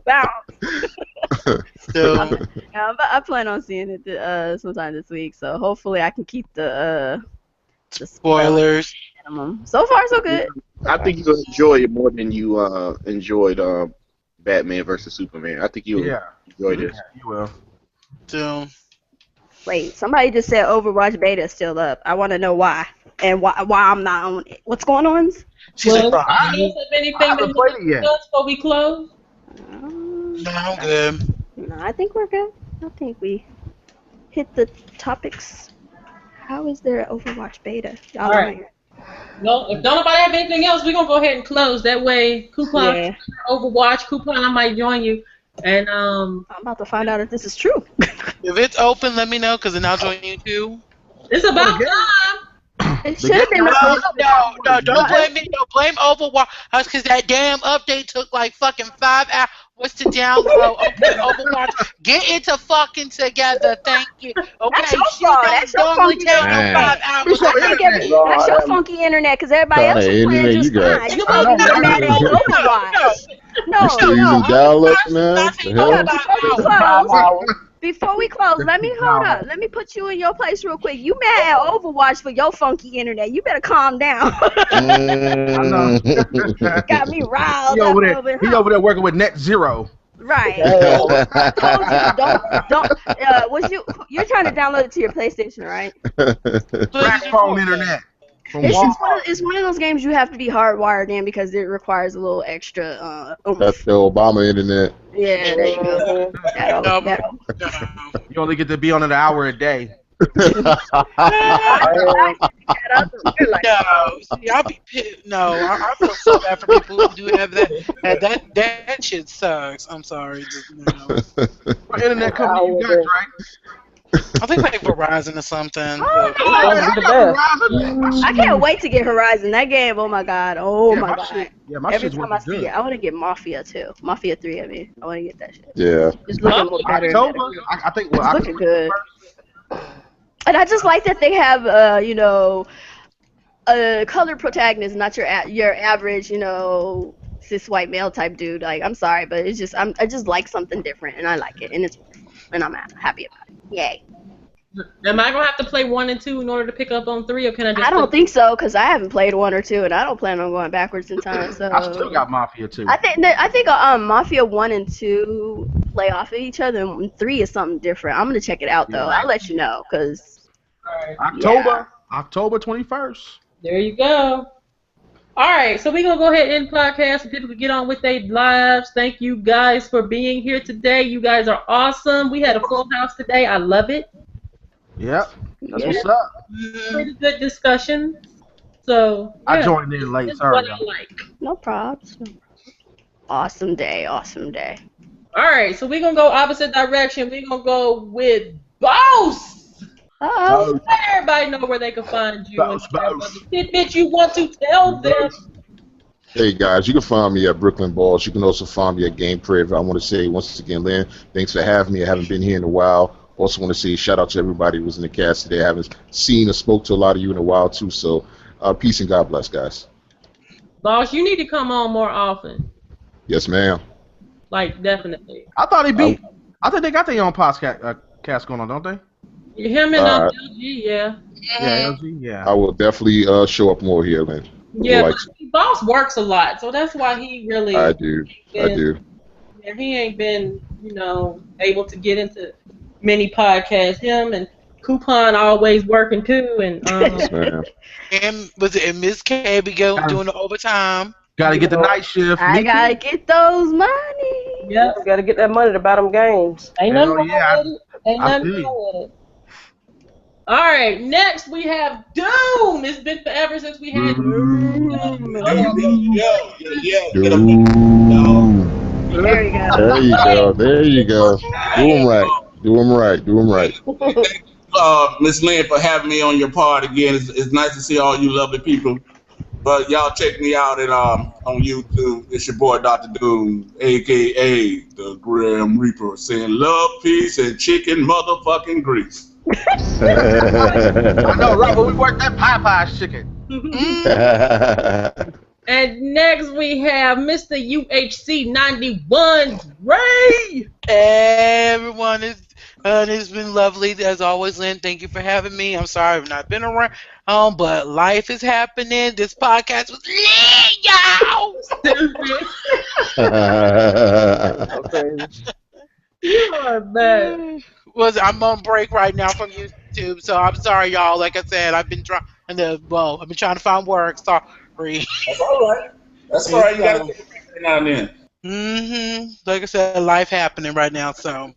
bounce. So, I plan on seeing it sometime this week, so hopefully I can keep the spoilers. minimum. So far, so good. I think you'll enjoy it more than you enjoyed Batman versus Superman. I think you'll enjoy this. Yeah, you will. So, Wait, somebody just said Overwatch beta is still up. I want to know why and why I'm not on it. What's going on? she's Well, like, do you have anything I haven't to played it yet. discuss before we close? no, I'm good. No, I think we're good. I think we hit the topics. How is there an Overwatch beta? Y'all All right. No, if don't nobody have anything else, we're gonna go ahead and close. That way, Coupon, Yeah. Overwatch, Coupon, I might join you. And I'm about to find out if this is true. If it's open, let me know, because then I'll join you too. it's about time. It should have been. No, don't blame me. Don't blame Overwatch, because that damn update took like fucking 5 hours. What's the download? Okay, Overwatch, get it fucking together. Thank you. Okay, That's your she fault. don't That's your normally funky take internet. 5 hours. That's your funky internet, because everybody Kinda else is playing internet just you got. fine. You supposed to be mad at Overwatch. You still using dial-up now? The hell? Before we close, let me hold up. Let me put you in your place real quick. You mad at Overwatch for your funky internet. You better calm down. Got me riled He up over over there. He here. over there working with Net Zero. Right. Told you, don't. You're trying to download it to your PlayStation, right? Crack phone internet. From It's just Walmart. it's one of those games you have to be hardwired in because it requires a little extra. That's the Obama internet. Yeah, there you go. That'll. You only get to be on it an hour a day. No, see, I'll be pissed. No, I feel so bad for people who do have that. That shit sucks. I'm sorry. Just, no. What internet company you got, right? I think like Verizon or something. That'd be the best. I can't wait to get Horizon. That game, oh my god, my god. Shit, yeah, my Every shit's time I working see good. it, I want to get Mafia 2. Mafia 3, I mean. I want to get that shit. Yeah. It's looking more better and better. October, I think. It's Well, looking good. And I just like that they have, a colored protagonist, not your average, cis white male type dude. Like, I'm sorry, but it's just I just like something different, and I like it, and it's wonderful, and I'm happy about it. Yay! Am I gonna have to play 1 and 2 in order to pick up on 3, or can I just? I don't think so, because I haven't played 1 or 2, and I don't plan on going backwards in time. So I still got Mafia 2. I think Mafia 1 and 2 play off of each other, and 3 is something different. I'm gonna check it out though. Yeah. I'll let you know, because October 21st. There you go. All right, so we're going to go ahead and end podcast so people can get on with their lives. Thank you guys for being here today. You guys are awesome. We had a full house today. I love it. Yep. That's what's up. Pretty good discussion. So, yeah, I joined in late. this is Sorry. what I y'all. like. no props. Awesome day. Awesome day. All right, so we're going to go opposite direction. We're going to go with Bawse. Uh-oh. Let everybody know where they can find you. Bawse, And Bawse. tidbits you want to tell them. Hey guys, you can find me at Brooklyn Balls. You can also find me at Game Crave. I want to say once again, Lynn, thanks for having me. I haven't been here in a while. Also want to say shout out to everybody who was in the cast today. I haven't seen or spoke to a lot of you in a while too. So peace and God bless, guys. Bawse, you need to come on more often. Yes, ma'am. Like, definitely. I thought he beat. I think they got their own podcast cast going on, don't they? Him and Alright. LG, yeah. Yeah, LG. Yeah. I will definitely show up more here, Lynn. Yeah, Like, but Bawse works a lot, so that's why he really. I do. I do. Yeah, he ain't been, able to get into many podcasts. Him and Coupon always working too, and Yes, ma'am. And was it Miss K be doing the overtime? Got to get the night shift. I Me gotta too. get those money. yep, You gotta get that money to buy them games. ain't Hell nothing yeah, wrong with it. Ain't I nothing feel you. wrong with it. All right, next we have Doom. It's been forever since we had Doom. There you go. There you go. There you go. Do him right. Do him right. Do him right. Miss Lynn, for having me on your pod again. It's nice to see all you lovely people. But y'all check me out at on YouTube. It's your boy Dr. Doom, aka the Grim Reaper, saying love, peace, and chicken motherfucking grease. I know, right? But we worked that Popeye's chicken. And next we have Mr. UHC 91 Ray. Everyone is. It's been lovely as always, Lynn. Thank you for having me. I'm sorry I've not been around, but life is happening. This podcast was lit, y'all. Okay. You are bad. I'm on break right now from YouTube, so I'm sorry, y'all. Like I said, I've been trying to find work. Sorry. That's all right. That's all right. You gotta take a break every now and then. Like I said, life happening right now. So,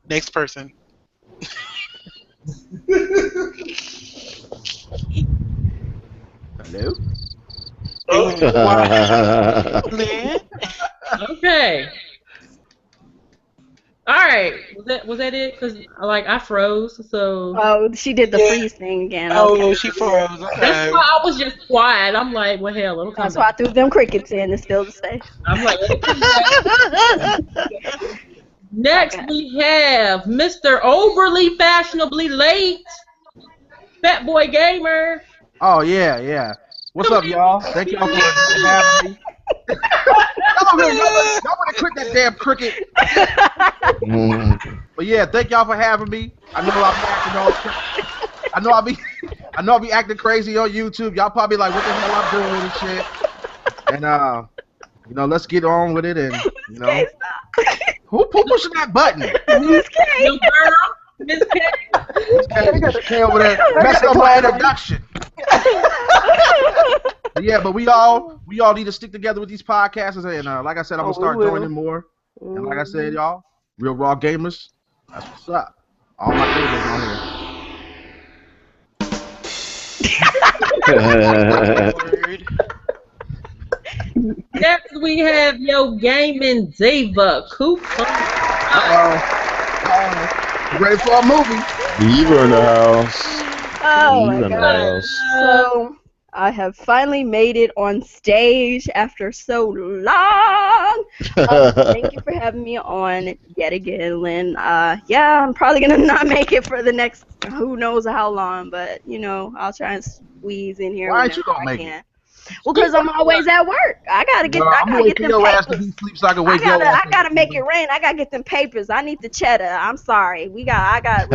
next person. Hello? Lynn? Okay. All right. Was that it? Because I froze. So. Oh, she did the freeze thing again. Oh, Okay. she froze. Okay. That's why I was just quiet. I'm like, well, hell, it'll come That's why I threw them crickets in. It's still the same. I'm like, next we have Mr. Overly Fashionably Late, Fat Boy Gamer. Oh, yeah. What's up, y'all? Thank y'all for having me. Y'all want to quit that damn cricket. But yeah, thank y'all for having me. I know I'll be acting crazy on YouTube. Y'all probably like, what the hell I'm doing and shit. And let's get on with it. And who pushing that button? Miss K. New girl, Miss K. Miss K over there messing up my introduction. Yeah, but we all need to stick together with these podcasts, and like I said, I'm gonna start joining more. And like I said, y'all, real raw gamers, that's what's up. All my gamers on here. Next we have Yo Gaming Diva Coupon. Ready for a movie? Diva in the house. Oh Diva my in the god. house. So I have finally made it on stage after so long. Thank you for having me on yet again, Lynn. Yeah, I'm probably gonna not make it for the next who knows how long, but I'll try and squeeze in here. Why aren't you whenever gonna I make can. it? Well, because I'm always at work. I gotta get them papers. So I can wake your ass I gotta make it rain. I gotta get them papers. I need the cheddar. I'm sorry. I got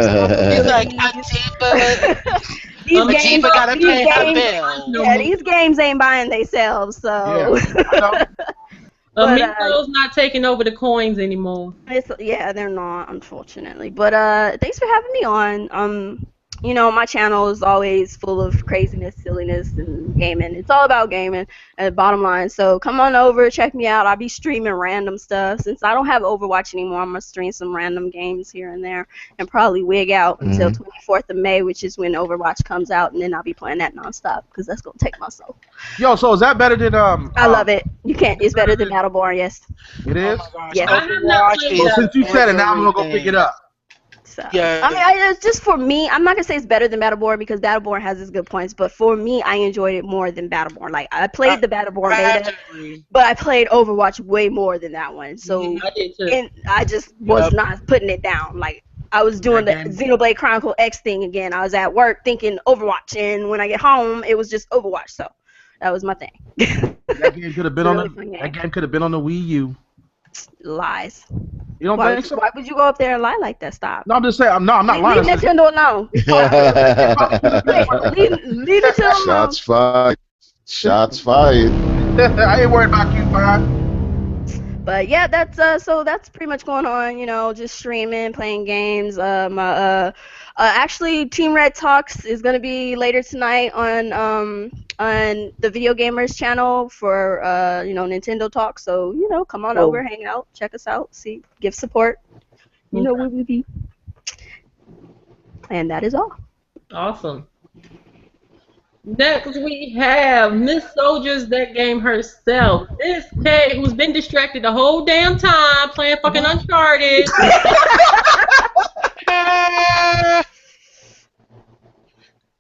Diva gotta pay her bills. Yeah, these games ain't buying themselves. So. Yeah. Amigo's not taking over the coins anymore. They're not, unfortunately. But thanks for having me on. My channel is always full of craziness, silliness, and gaming. It's all about gaming, bottom line. So come on over, check me out. I'll be streaming random stuff. Since I don't have Overwatch anymore, I'm going to stream some random games here and there and probably wig out until 24th of May, which is when Overwatch comes out, and then I'll be playing that nonstop because that's going to take my soul. Yo, so is that better than I love it. It's better than Battleborn, yes. It is? Yes. Well, since you said it, now I'm going to go pick it up. So, it's just for me. I'm not gonna say it's better than Battleborn because Battleborn has its good points, but for me, I enjoyed it more than Battleborn. Like I played the Battleborn beta, but I played Overwatch way more than that one. So I did too. And I just was not putting it down. Like I was doing the Xenoblade Chronicle X thing again. I was at work thinking Overwatch, and when I get home, it was just Overwatch. So that was my thing. That game could have been on the Wii U. Lies. You don't think so? Why would you go up there and lie like that? Stop. No, I'm just saying. I'm not lying. Leave Nintendo alone. leave Nintendo alone. Shots fired. Shots fired. I ain't worried about you, fine. But yeah, that's pretty much going on. Just streaming, playing games. Actually, Team Red Talks is gonna be later tonight on the Video Gamers channel for Nintendo Talk. So come on over, hang out, check us out, give support. We will be. And that is all. Awesome. Next we have Miss Soldiers That Game herself. Miss K, who's been distracted the whole damn time playing fucking Uncharted.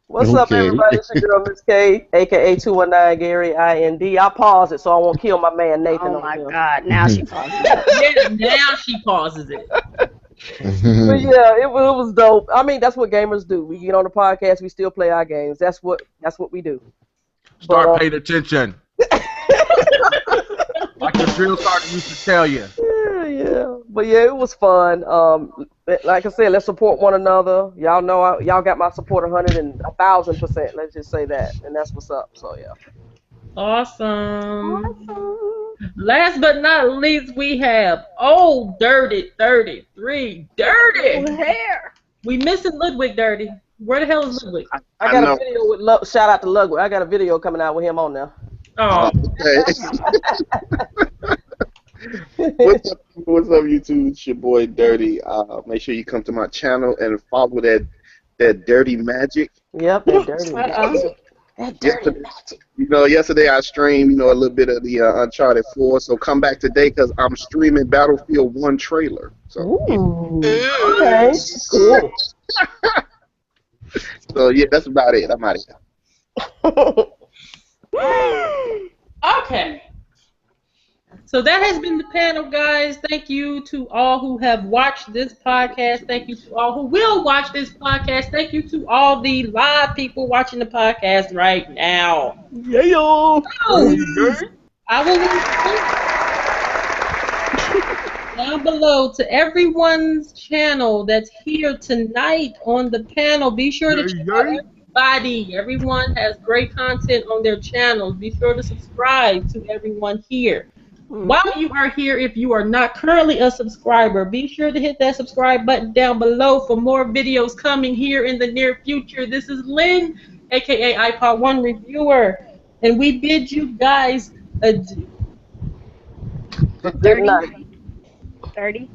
What's up, everybody? It's your girl, Miss K, a.k.a. 219 Gary, IND. I paused it so I won't kill my man Nathan. Oh, my God. Now she pauses it. Yeah, now she pauses it. But yeah, it was dope. I mean, that's what gamers do. We get on the podcast, we still play our games. That's what we do. Start paying attention. Like the drill sergeant used to tell you. Yeah. But yeah, it was fun. Like I said, let's support one another. Y'all know y'all got my support 1,000%. Let's just say that, and that's what's up. So yeah. Awesome. Last but not least, we have Dirty 33. Dirty hair. We missing Ludwig. Dirty. Where the hell is Ludwig? I got a video with shout out to Ludwig. I got a video coming out with him on there. Oh. What's up, YouTube? It's your boy Dirty. Make sure you come to my channel and follow that Dirty Magic. Yep, that Dirty Magic. Yesterday I streamed, a little bit of the Uncharted 4. So come back today because I'm streaming Battlefield 1 trailer. So, okay, cool. So yeah, that's about it. I'm out of here. Okay. So that has been the panel, guys. Thank you to all who have watched this podcast. Thank you to all who will watch this podcast. Thank you to all the live people watching the podcast right now. Yeah. I will link down below to everyone's channel that's here tonight on the panel. Be sure to check out everybody. Everyone has great content on their channels. Be sure to subscribe to everyone here. While you are here, if you are not currently a subscriber, be sure to hit that subscribe button down below for more videos coming here in the near future. This is Lynn, a.k.a. iPod 1 Reviewer, and we bid you guys adieu. 30.